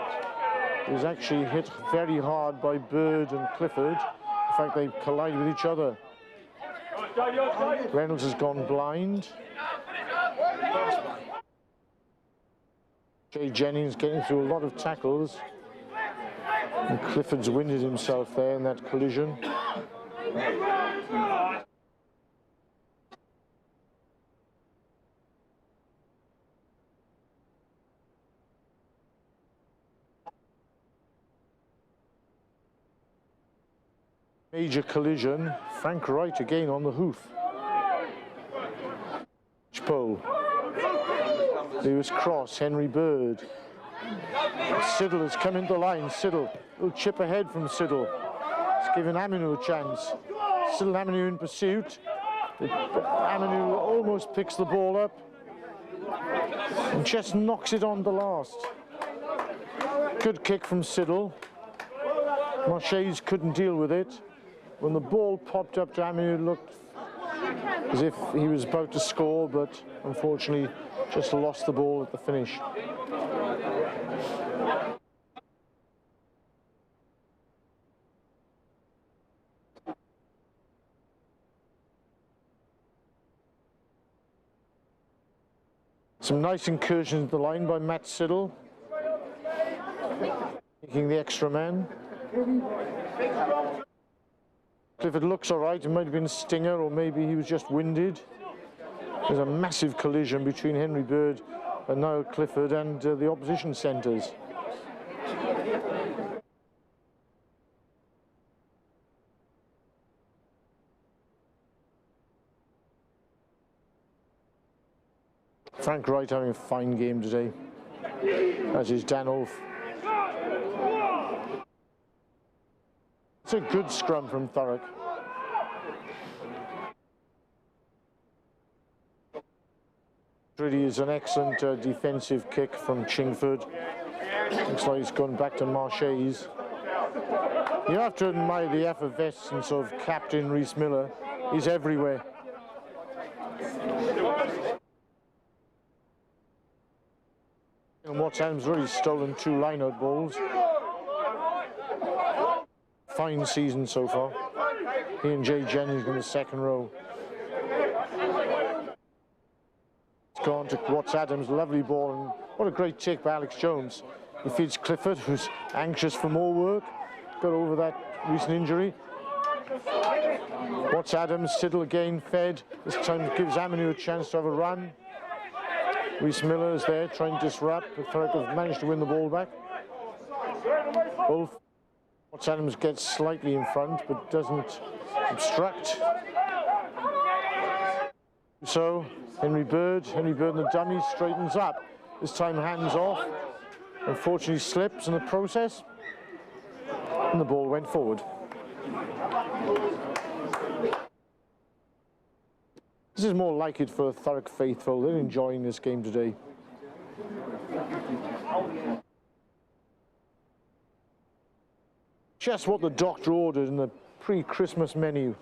Speaker 1: He's actually hit very hard by Bird and Clifford. In fact, they collide with each other. Reynolds has gone blind. Jay Jennings getting through a lot of tackles. And Clifford's winded himself there in that collision. Major collision. Frank Wright again on the hoof. Pole. Lewis Cross, Henry Bird. Siddle has come into the line. Siddle will chip ahead from Siddle. It's giving Aminu a chance. Still Aminu in pursuit. Aminu almost picks the ball up and just knocks it on the last. Good kick from Siddle. Marchese couldn't deal with it. When the ball popped up to Aminu, it looked as if he was about to score, but unfortunately just lost the ball at the finish. Some nice incursions at the line by Matt Siddle, taking the extra man. Clifford looks all right. It might have been a stinger, or maybe he was just winded. There's a massive collision between Henry Bird and Niall Clifford and the opposition centres. Frank Wright having a fine game today, as is Dan Olf. It's a good scrum from Thurrock. Really is an excellent defensive kick from Chingford. Looks like it's gone back to Marchese. You have to admire the effervescence of Captain Rhys Miller. He's everywhere. And Watts Adams really stolen 2 line-out balls. Fine season so far. He and Jay Jennings in the second row. It's gone to Watts Adams, lovely ball, and what a great take by Alex Jones. He feeds Clifford, who's anxious for more work, got over that recent injury. Watts Adams, Siddle again fed, this time gives Aminu a chance to have a run. Rhys Miller is there trying to disrupt, but Thurrock have managed to win the ball back. Wolf. Watts Adams gets slightly in front, but doesn't obstruct. So, Henry Bird and the dummy straightens up. This time hands off. Unfortunately slips in the process. And the ball went forward. This is more like it for Thurrock faithful. They're enjoying this game today. Just what the doctor ordered in the pre-Christmas menu.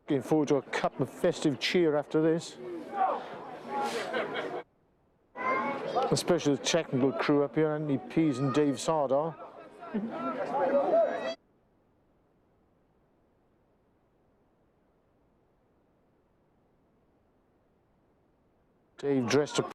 Speaker 1: Looking forward to a cup of festive cheer after this. Especially the technical crew up here, Anthony Pease and Dave Sardar. Dave dressed up.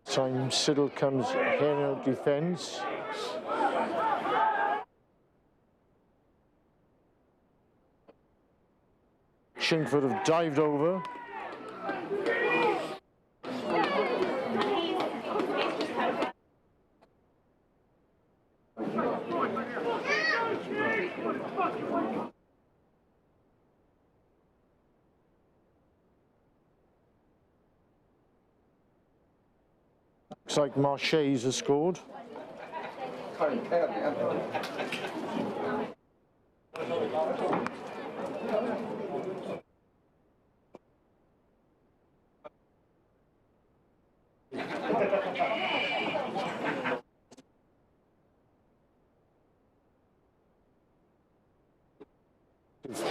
Speaker 1: Time Siddle comes here, defence. Chingford have dived over. Looks like Marchais has scored.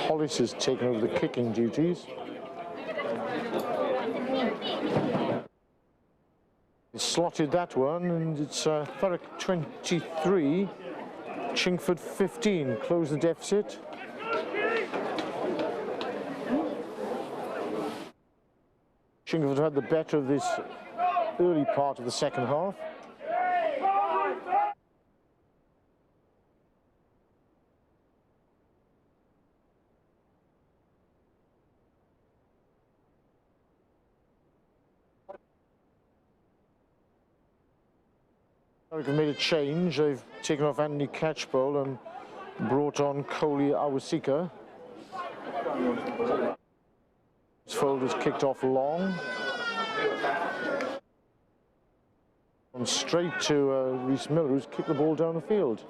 Speaker 1: Hollis has taken over the kicking duties. He slotted that one, and it's Thurrock 23, Chingford 15. Close the deficit. Chingford had the better of this early part of the second half. They've made a change. They've taken off Anthony Catchpole and brought on Coley Awasika. His fold is kicked off long. And straight to Rhys Miller, who's kicked the ball down the field.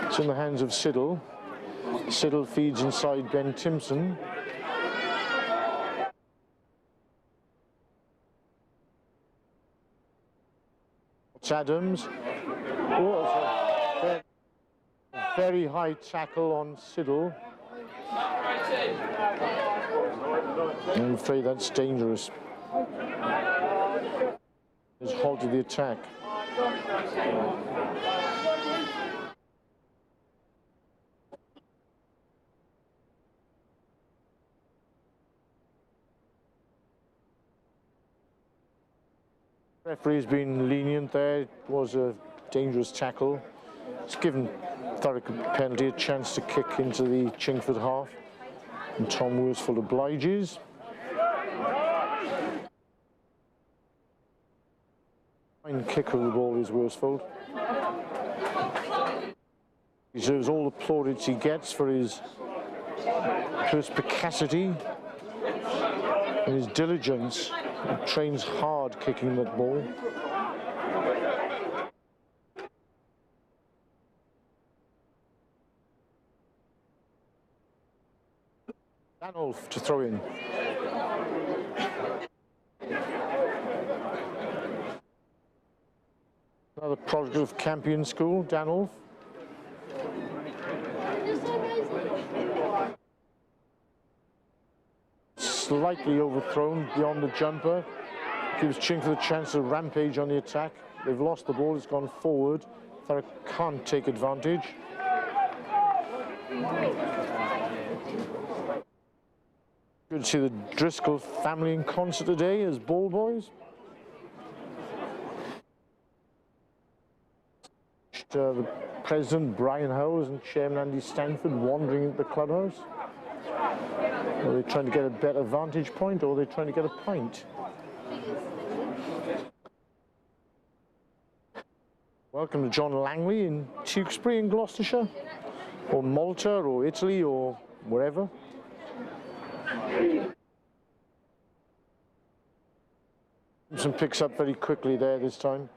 Speaker 1: It's in the hands of Siddle. Siddle feeds inside Ben Timpson. Adams. Oh, it's a very high tackle on Siddle. I'm afraid that's dangerous. He's halted the attack. Referee's been lenient there. It was a dangerous tackle. It's given Thurrock a penalty, a chance to kick into the Chingford half. And Tom Worsfold obliges. Fine kick of the ball is Worsfold. He deserves all the plaudits he gets for his perspicacity and his diligence. He trains hard kicking that ball. Danolf to throw in. Another product of Campion School, Danolf. Slightly overthrown beyond the jumper. Gives Chingford a chance to rampage on the attack. They've lost the ball, it's gone forward. Thurrock can't take advantage. Good to see the Driscoll family in concert today as ball boys. The president, Brian Howes, and chairman Andy Stanford wandering into the clubhouse. Are they trying to get a better vantage point, or are they trying to get a pint? Welcome to John Langley in Tewkesbury in Gloucestershire, or Malta, or Italy, or wherever. Simpson picks up very quickly there this time.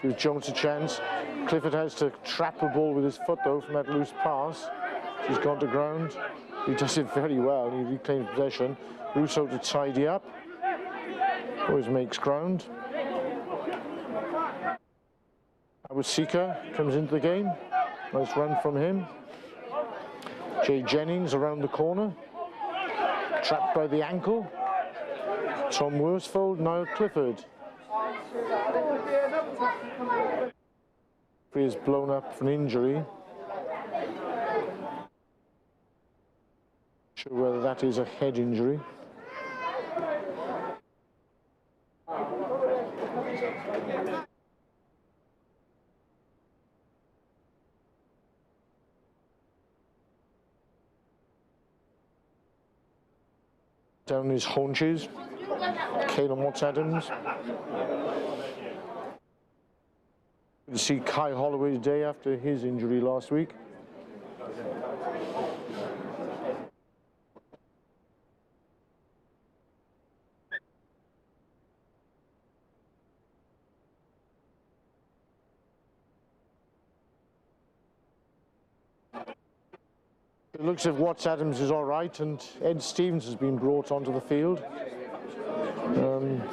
Speaker 1: Gives Jones a chance. Clifford has to trap the ball with his foot though from that loose pass. He's gone to ground. He does it very well. He reclaims possession. Russo to tidy up. Always makes ground. Awasika comes into the game. Nice run from him. Jay Jennings around the corner. Trapped by the ankle. Tom Worsfold, Niall Clifford. He is blown up for an injury. Not sure whether that is a head injury. Down his haunches, Calum Watts-Adams. Good to see Kai Holloway today after his injury last week. It looks as if Watts-Adams is all right, and Ed Stevens has been brought onto the field.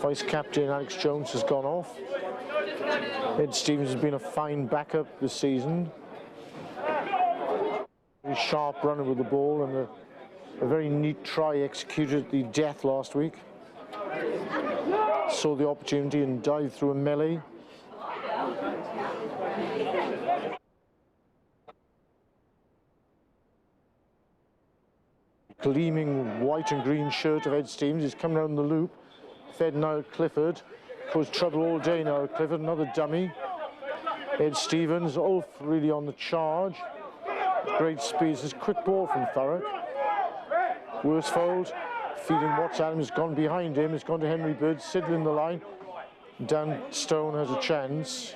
Speaker 1: Vice-captain Alex Jones has gone off. Ed Stevens has been a fine backup this season. Very sharp runner with the ball, and a very neat try executed at the death last week. Saw the opportunity and dived through a melee. Gleaming white and green shirt of Ed Stevens. He's come round the loop, fed Niall Clifford, caused trouble all day. Niall Clifford, another dummy. Ed Stevens, Ulf really on the charge. Great speed. This quick ball from Thurrock. Worsfold feeding Watts-Adams, gone behind him. It's gone to Henry Bird, sidling the line. Dan Stone has a chance.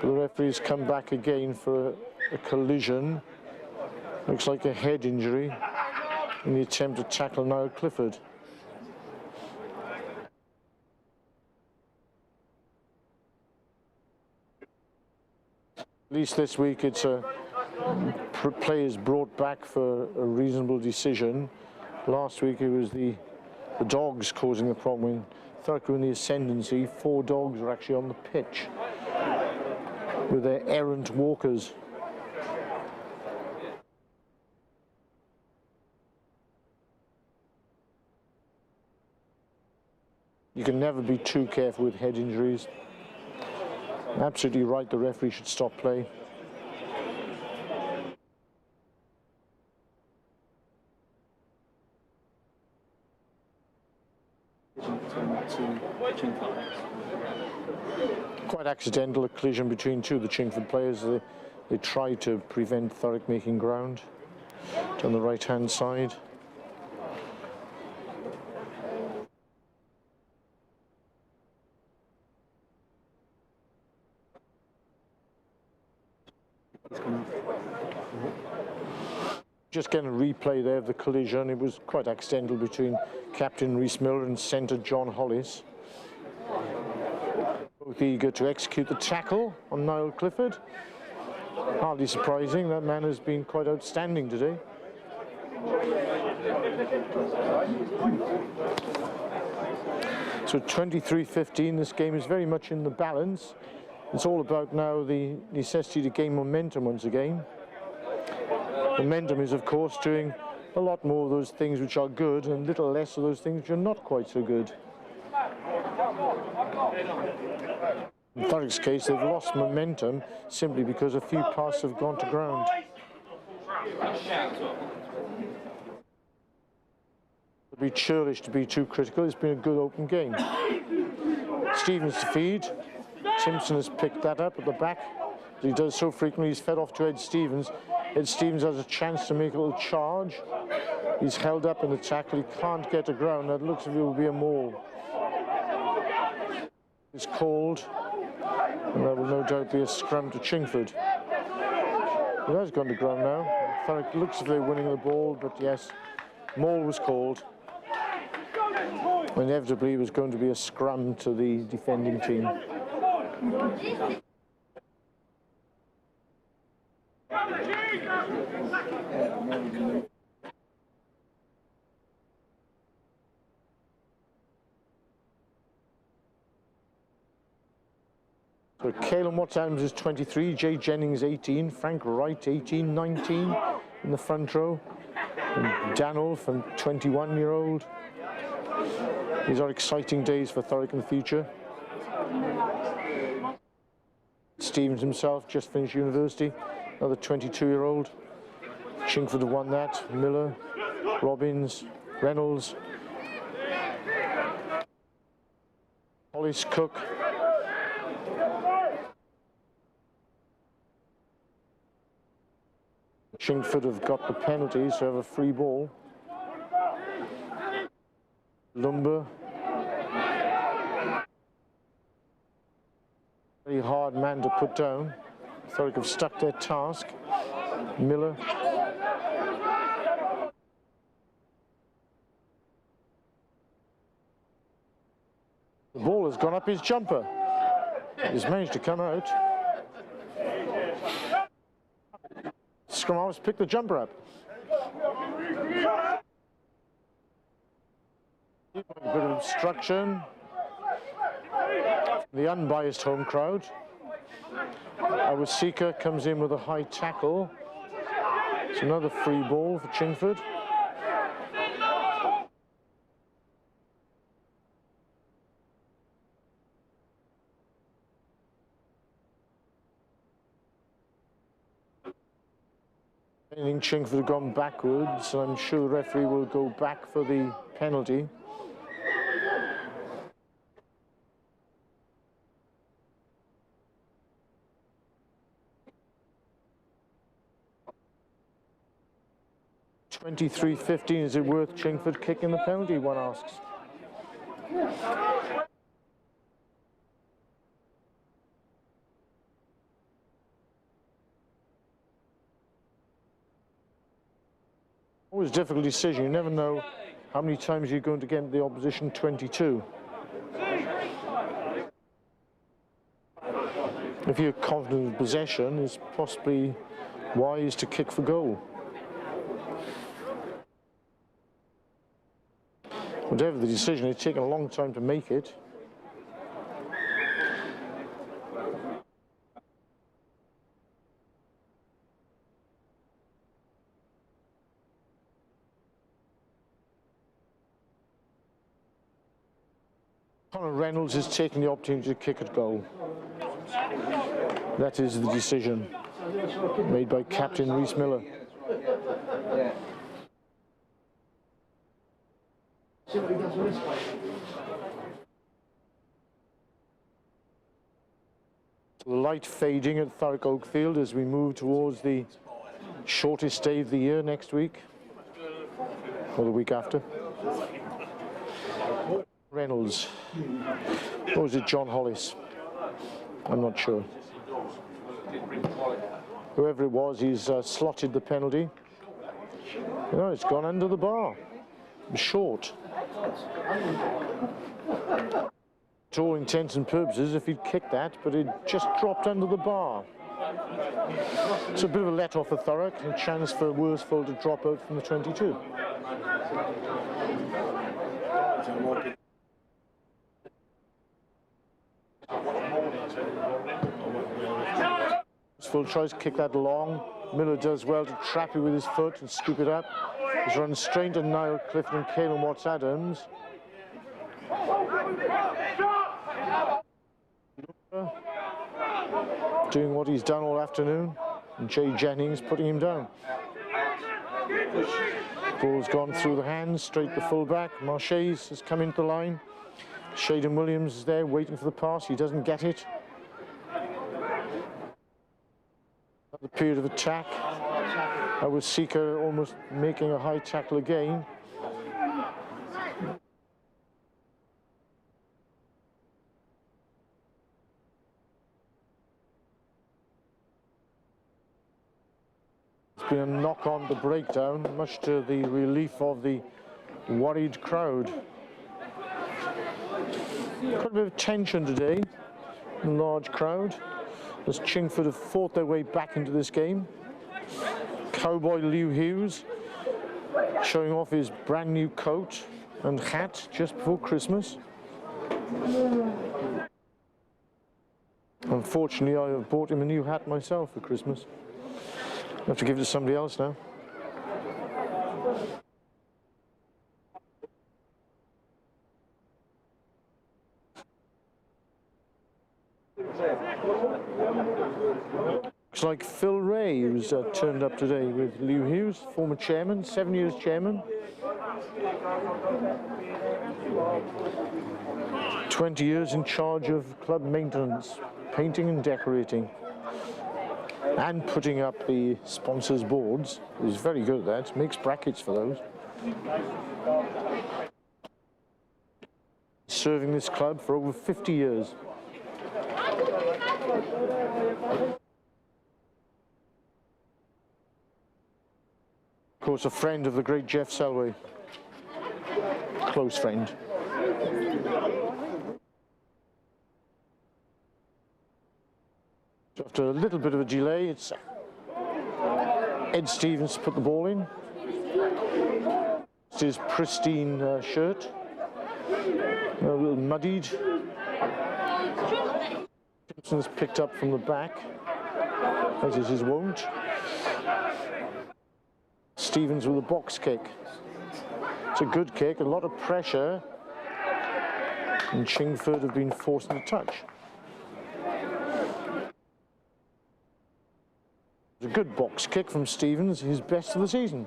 Speaker 1: But the referee's come back again for a collision. Looks like a head injury in the attempt to tackle Niall Clifford. At least this week it's a players brought back for a reasonable decision. Last week it was the dogs causing the problem. When Thurrock were in the ascendancy, 4 dogs were actually on the pitch with their errant walkers. You can never be too careful with head injuries. Absolutely right, the referee should stop play. Quite accidental, a collision between 2 of the Chingford players. They tried to prevent Thurrock making ground on the right-hand side. Just getting a replay there of the collision. It was quite accidental between Captain Rhys Miller and centre John Hollis. Both eager to execute the tackle on Niall Clifford. Hardly surprising, that man has been quite outstanding today. So 23-15, this game is very much in the balance. It's all about now the necessity to gain momentum once again. Momentum is, of course, doing a lot more of those things which are good and little less of those things which are not quite so good. In Thurrock's case, they've lost momentum simply because a few passes have gone to ground. It would be churlish to be too critical. It's been a good open game. Stevens to feed. Simpson has picked that up at the back. He does so frequently, he's fed off to Ed Stevens. Ed Stevens has a chance to make a little charge. He's held up in the tackle, he can't get to ground. That looks as if it will be a maul. It's called, and there will no doubt be a scrum to Chingford. It has gone to ground now. Thurrock looks as if they're winning the ball, but yes, maul was called. Inevitably, it was going to be a scrum to the defending team. So Calum Watts-Adams is 23, Jay Jennings 18, Frank Wright 18, 19 in the front row, and Dan Ulf, a 21-year-old. These are exciting days for Thurrock in the future. Stevens himself just finished university, another 22-year-old. Chingford have won that, Miller, Robbins, Reynolds, Hollis, Cook. Chingford have got the penalty, so have a free ball. Lumber. Very hard man to put down. Thurrock have stuck their task. Miller. The ball has gone up his jumper. He's managed to come out. Scrum halves pick the jumper up. A bit of obstruction. The unbiased home crowd. Our seeker comes in with a high tackle. It's another free ball for Chingford. I think Chingford have gone backwards. I'm sure the referee will go back for the penalty. $23.15, is it worth Chingford kicking the penalty, one asks. Always a difficult decision. You never know how many times you're going to get the opposition 22. If you're confident in possession, it's possibly wise to kick for goal. Whatever the decision, it's taken a long time to make it. Conor Reynolds is taking the opportunity to kick at goal. That is the decision made by Captain Rhys Miller. The light fading at Thurrock Oakfield as we move towards the shortest day of the year next week, or the week after. Reynolds, or was it John Hollis? I'm not sure. Whoever it was, he's slotted the penalty. No, it's gone under the bar. Short. To all intents and purposes, if he'd kicked that, but it just dropped under the bar. It's a bit of a let-off for Thurrock, and a chance for Worsfold to drop out from the 22. Worsfold tries to kick that long. Miller does well to trap it with his foot and scoop it up. He's run straight to Niall Clifton and Caelan Watts-Adams. Doing what he's done all afternoon, and Jay Jennings putting him down. Ball's gone through the hands, straight to full-back. Marchese has come into the line. Shaden Williams is there waiting for the pass. He doesn't get it. Another period of attack. Our seeker almost making a high tackle again. It's been a knock on the breakdown, much to the relief of the worried crowd. Quite a bit of tension today, a large crowd, as Chingford have fought their way back into this game. Cowboy Lew Hughes showing off his brand new coat and hat just before Christmas. Unfortunately, I have bought him a new hat myself for Christmas. I have to give it to somebody else now. Looks like Phil Ray, who's turned up today with Lew Hughes, former chairman, 7 years chairman. 20 years in charge of club maintenance, painting and decorating, and putting up the sponsors' boards. He's very good at that, makes brackets for those. serving this club for over 50 years. Of course, a friend of the great Jeff Selway. Close friend. So after a little bit of a delay, it's Ed Stevens to put the ball in. It's his pristine shirt. A little muddied. Simpson's picked up from the back, as is his wont. Stevens with a box kick. It's a good kick, a lot of pressure, and Chingford have been forced into touch. It's a good box kick from Stevens, his best of the season.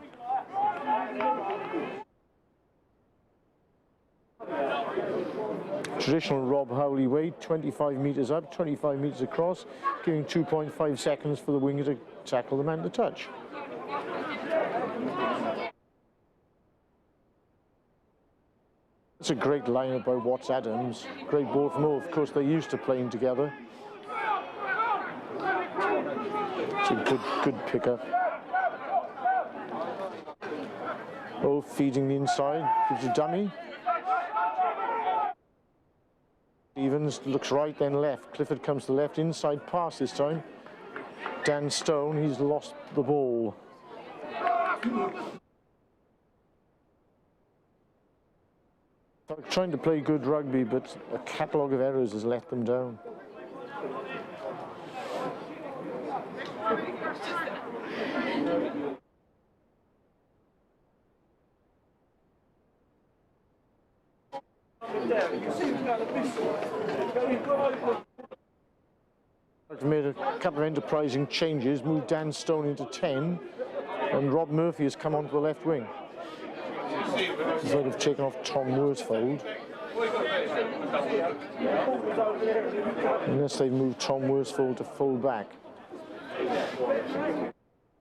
Speaker 1: Traditional Rob Howley weight, 25 metres up, 25 metres across, giving 2.5 seconds for the winger to tackle the man to touch. It's a great line-up by Watts Adams. Great ball from all. Of course, they're used to playing together. It's a good pickup. Oh, feeding the inside, gives a dummy. Stevens looks right, then left. Clifford comes to the left, inside pass this time. Dan Stone, he's lost the ball. Trying to play good rugby, but a catalogue of errors has let them down. I've made a couple of enterprising changes, moved Dan Stone into 10, and Rob Murphy has come onto the left wing. Instead of taking off Tom Worsfold. Unless they've moved Tom Worsfold to full back.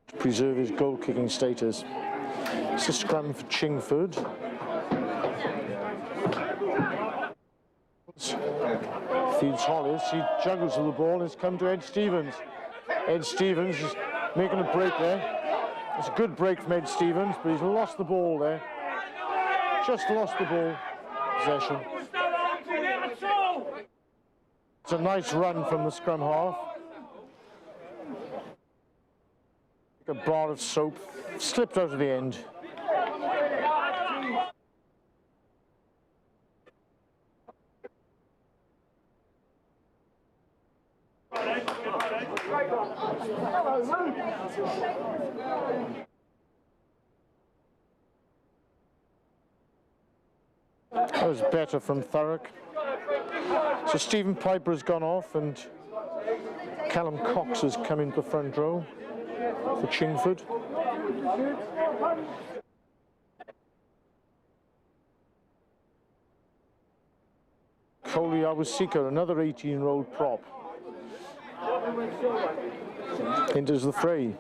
Speaker 1: To preserve his goal-kicking status. It's a scrum for Chingford. Feeds Hollis, he juggles with the ball and it's come to Ed Stevens. Ed Stevens is making a break there. It's a good break from Ed Stevens, but he's lost the ball there. Just lost the ball. Possession. It's a nice run from the scrum half. Like a bar of soap. Slipped out of the end. That was better from Thurrock. So Stephen Piper has gone off and Callum Cox has come into the front row for Chingford. Coley Awasika, another 18-year-old prop, enters the fray.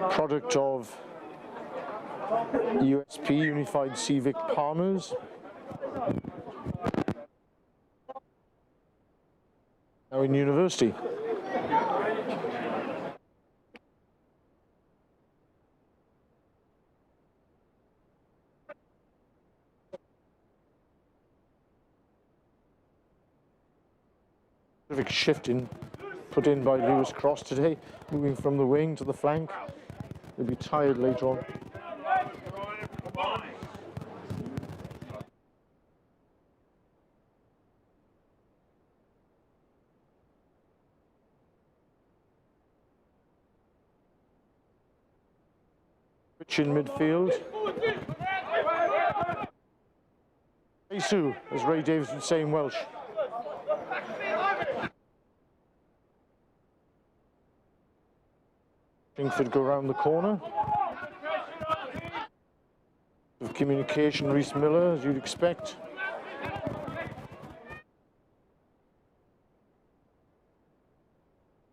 Speaker 1: Product of USP, Unified Civic Palmers. Now in university. Terrific shifting put in by Lewis Cross today, moving from the wing to the flank. They'll be tired later on. Rich in midfield. Isu, as Ray Davis would say in Welsh. Chingford go round the corner. Of communication, Reese Miller, as you'd expect.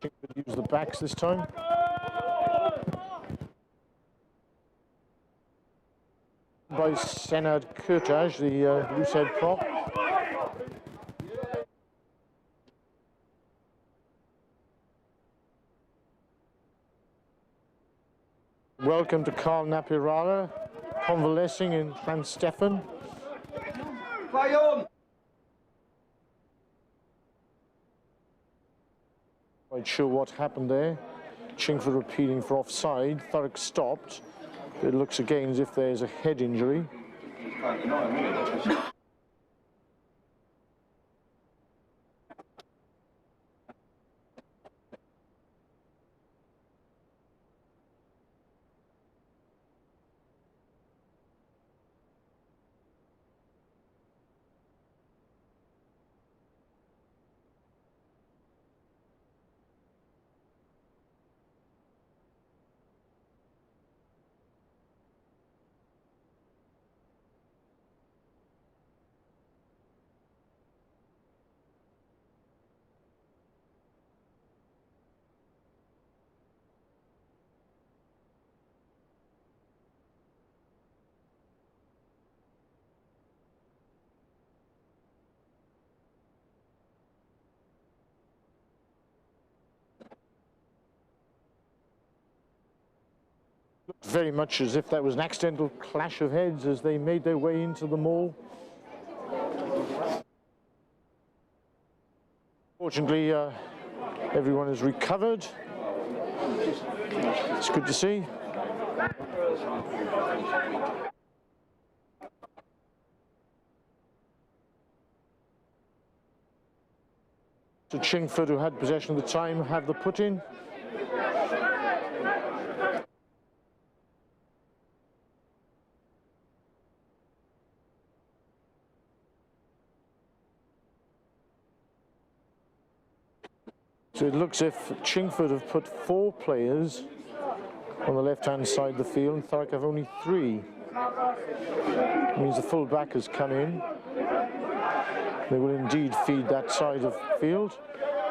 Speaker 1: Chingford use the backs this time. by Senad Kurtaj, the loosehead prop. Welcome to Carl Napirala, convalescing in Llanstefan.
Speaker 3: Play on!
Speaker 1: Quite sure what happened there. Chingford appealing for offside. Thurrock stopped. It looks again as if there's a head injury. Looked very much as if that was an accidental clash of heads as they made their way into the mall. Fortunately, everyone has recovered. It's good to see. So Chingford, who had possession of the time, have the put-in. So it looks as if Chingford have put 4 players on the left-hand side of the field, and Thurrock have only 3. It means the full-back has come in. They will indeed feed that side of the field.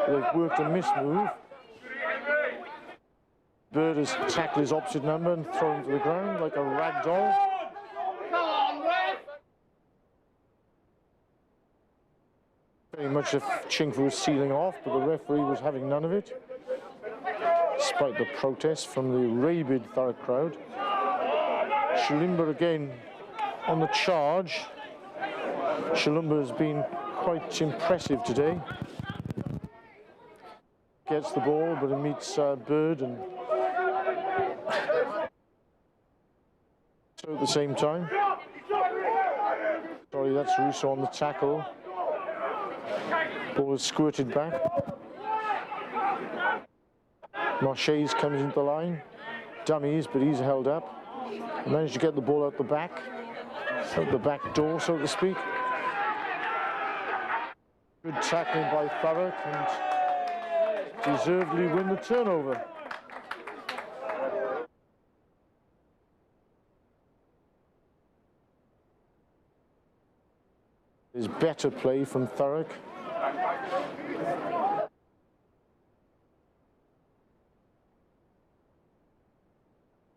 Speaker 1: They've worked a miss move. Bird has tackled his opposite number and thrown him to the ground like a rag doll. Very much if Chingford was sealing off, but the referee was having none of it, despite the protests from the rabid Thurrock crowd. Shalumba again on the charge. Shalumba has been quite impressive today. Gets the ball, but it meets Bird and so at the same time. Sorry, that's Russo on the tackle. Ball is squirted back. Marchese comes into the line. Dummies, but he's held up. Managed to get the ball out the back door, so to speak. Good tackling by Thurrock and deservedly win the turnover. There's better play from Thurrock.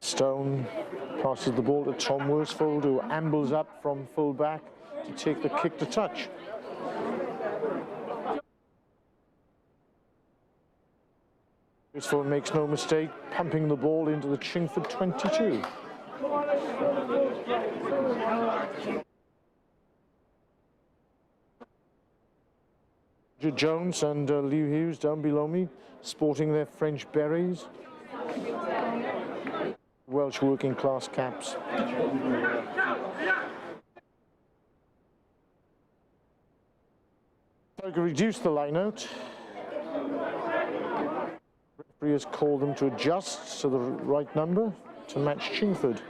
Speaker 1: Stone passes the ball to Tom Worsfold, who ambles up from full back to take the kick to touch. Worsfold makes no mistake, pumping the ball into the Chingford 22. Jones and Liu Hughes down below me, sporting their French berets. Welsh working class caps. Thurrock reduced the line out. Referee has called them to adjust to the right number to match Chingford.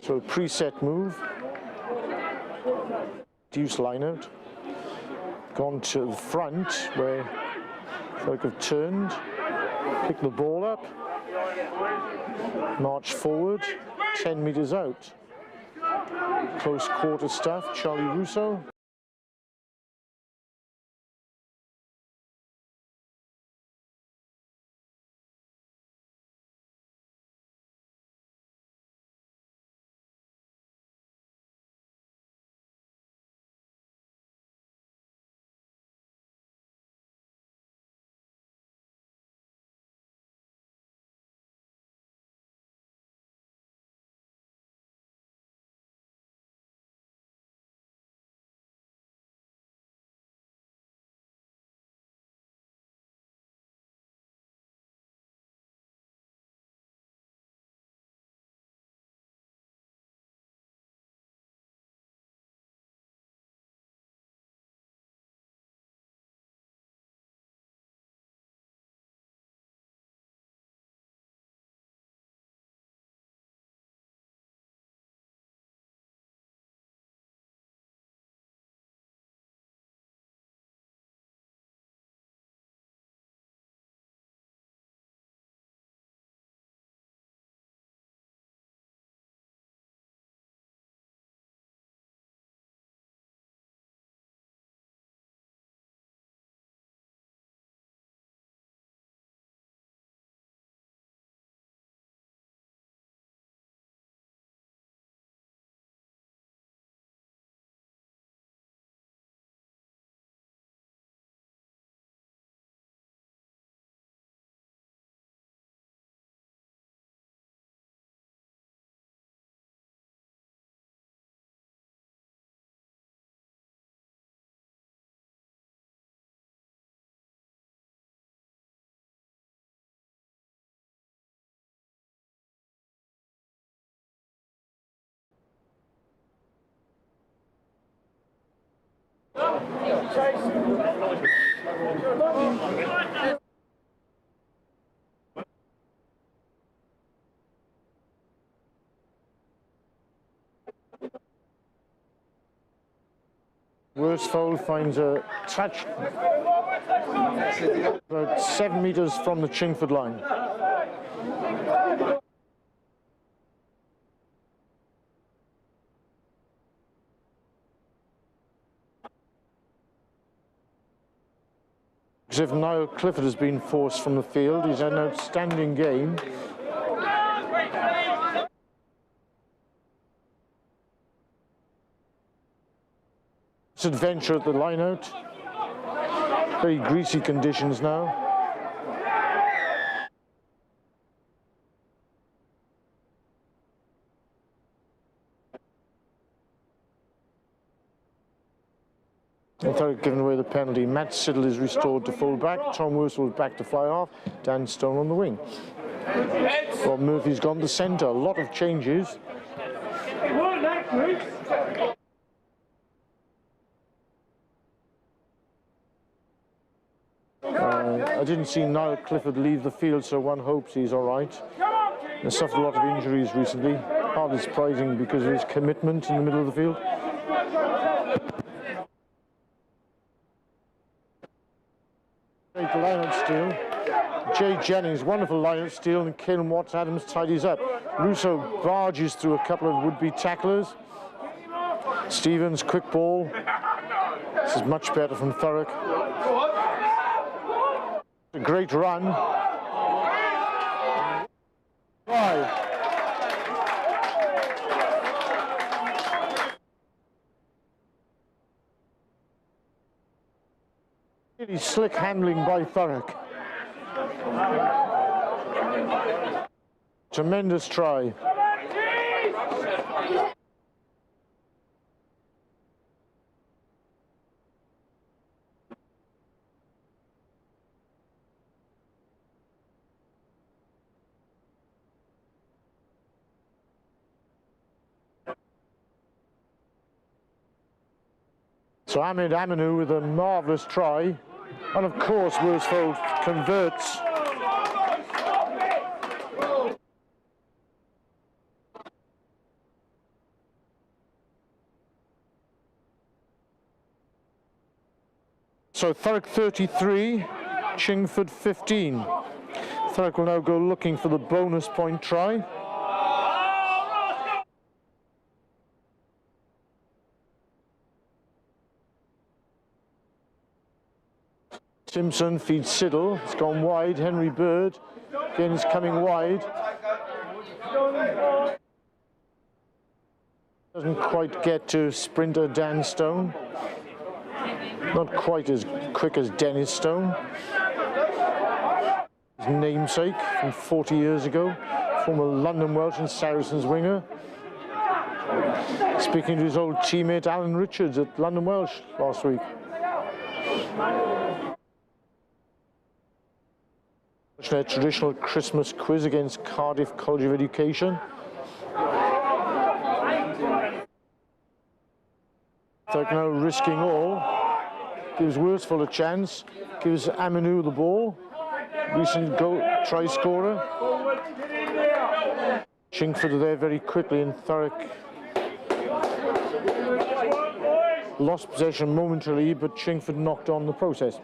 Speaker 1: So a preset move. Reduce line out. Gone to the front where Thurrock have turned, pick the ball up, march forward, 10 metres out. Close quarter stuff, Charlie Russo. Worsfold finds a touch about 7 metres from the Chingford line. As if Niall Clifford has been forced from the field, he's had an outstanding game. Adventure at the line out. Very greasy conditions now. Without giving away the penalty, Matt Siddle is restored to full back. Tom Worsfold back to fly half. Dan Stone on the wing. Rob Murphy's gone to centre. A lot of changes. I didn't see Niall Clifford leave the field, so one hopes he's all right. He's suffered a lot of injuries recently. Hardly surprising because of his commitment in the middle of the field. Great line-out steal. Jay Jennings, wonderful line-out steal, and Caelan Watts-Adams tidies up. Russo barges through a couple of would-be tacklers. Stevens, quick ball. This is much better from Thurrock. A great run. Try. Really slick handling by Thurrock. Tremendous try. So Ahmed Aminu with a marvellous try, and of course Worsfold converts. So Thurrock 33, Chingford 15. Thurrock will now go looking for the bonus point try. Simpson feeds Siddle, it's gone wide. Henry Bird again is coming wide. Doesn't quite get to sprinter Dan Stone. Not quite as quick as Dennis Stone. His namesake from 40 years ago, former London Welsh and Saracens winger. Speaking to his old teammate Alan Richards at London Welsh last week. Their traditional Christmas quiz against Cardiff College of Education. Thurrock now risking all. Gives Worsfold a chance. Gives Aminu the ball. Recent goal try scorer. Chingford are there very quickly, and Thurrock lost possession momentarily, but Chingford knocked on the process.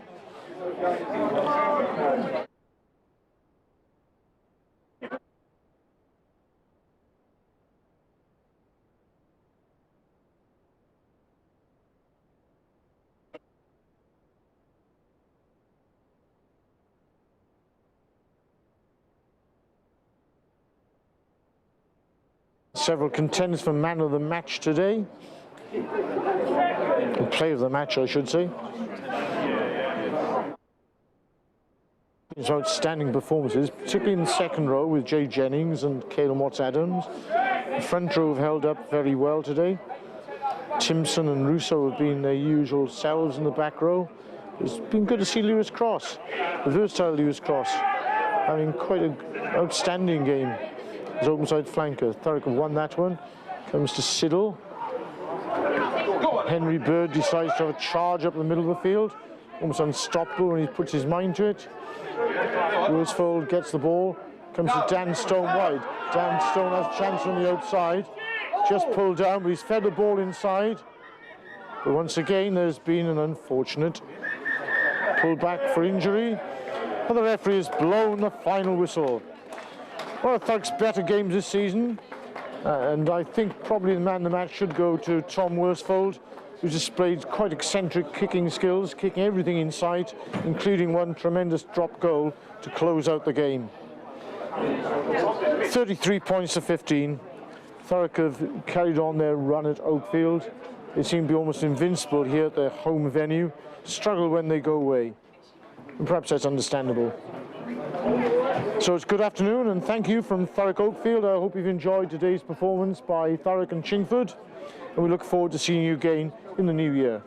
Speaker 1: Several contenders for man of the match today. Or play of the match, I should say. It's outstanding performances, particularly in the second row with Jay Jennings and Caelan Watts-Adams. The front row have held up very well today. Timpson and Russo have been their usual selves in the back row. It's been good to see Lewis Cross, the versatile Lewis Cross, having quite an outstanding game. His open side flanker. Thurrock have won that one. Comes to Siddle. Henry Bird decides to have a charge up the middle of the field. Almost unstoppable when he puts his mind to it. Worsfold gets the ball, comes to Dan Stone wide. Dan Stone has a chance on the outside. Just pulled down, but he's fed the ball inside. But once again, there's been an unfortunate pull back for injury. And the referee has blown the final whistle. One of Thurrock's better games this season. And I think probably the man of the match should go to Tom Worsfold, who's displayed quite eccentric kicking skills, kicking everything in sight, including one tremendous drop goal to close out the game. 33 points to 15. Thurrock have carried on their run at Oakfield. They seem to be almost invincible here at their home venue, struggle when they go away. And perhaps that's understandable. So it's good afternoon and thank you from Thurrock Oakfield. I hope you've enjoyed today's performance by Thurrock and Chingford, and we look forward to seeing you again in the new year.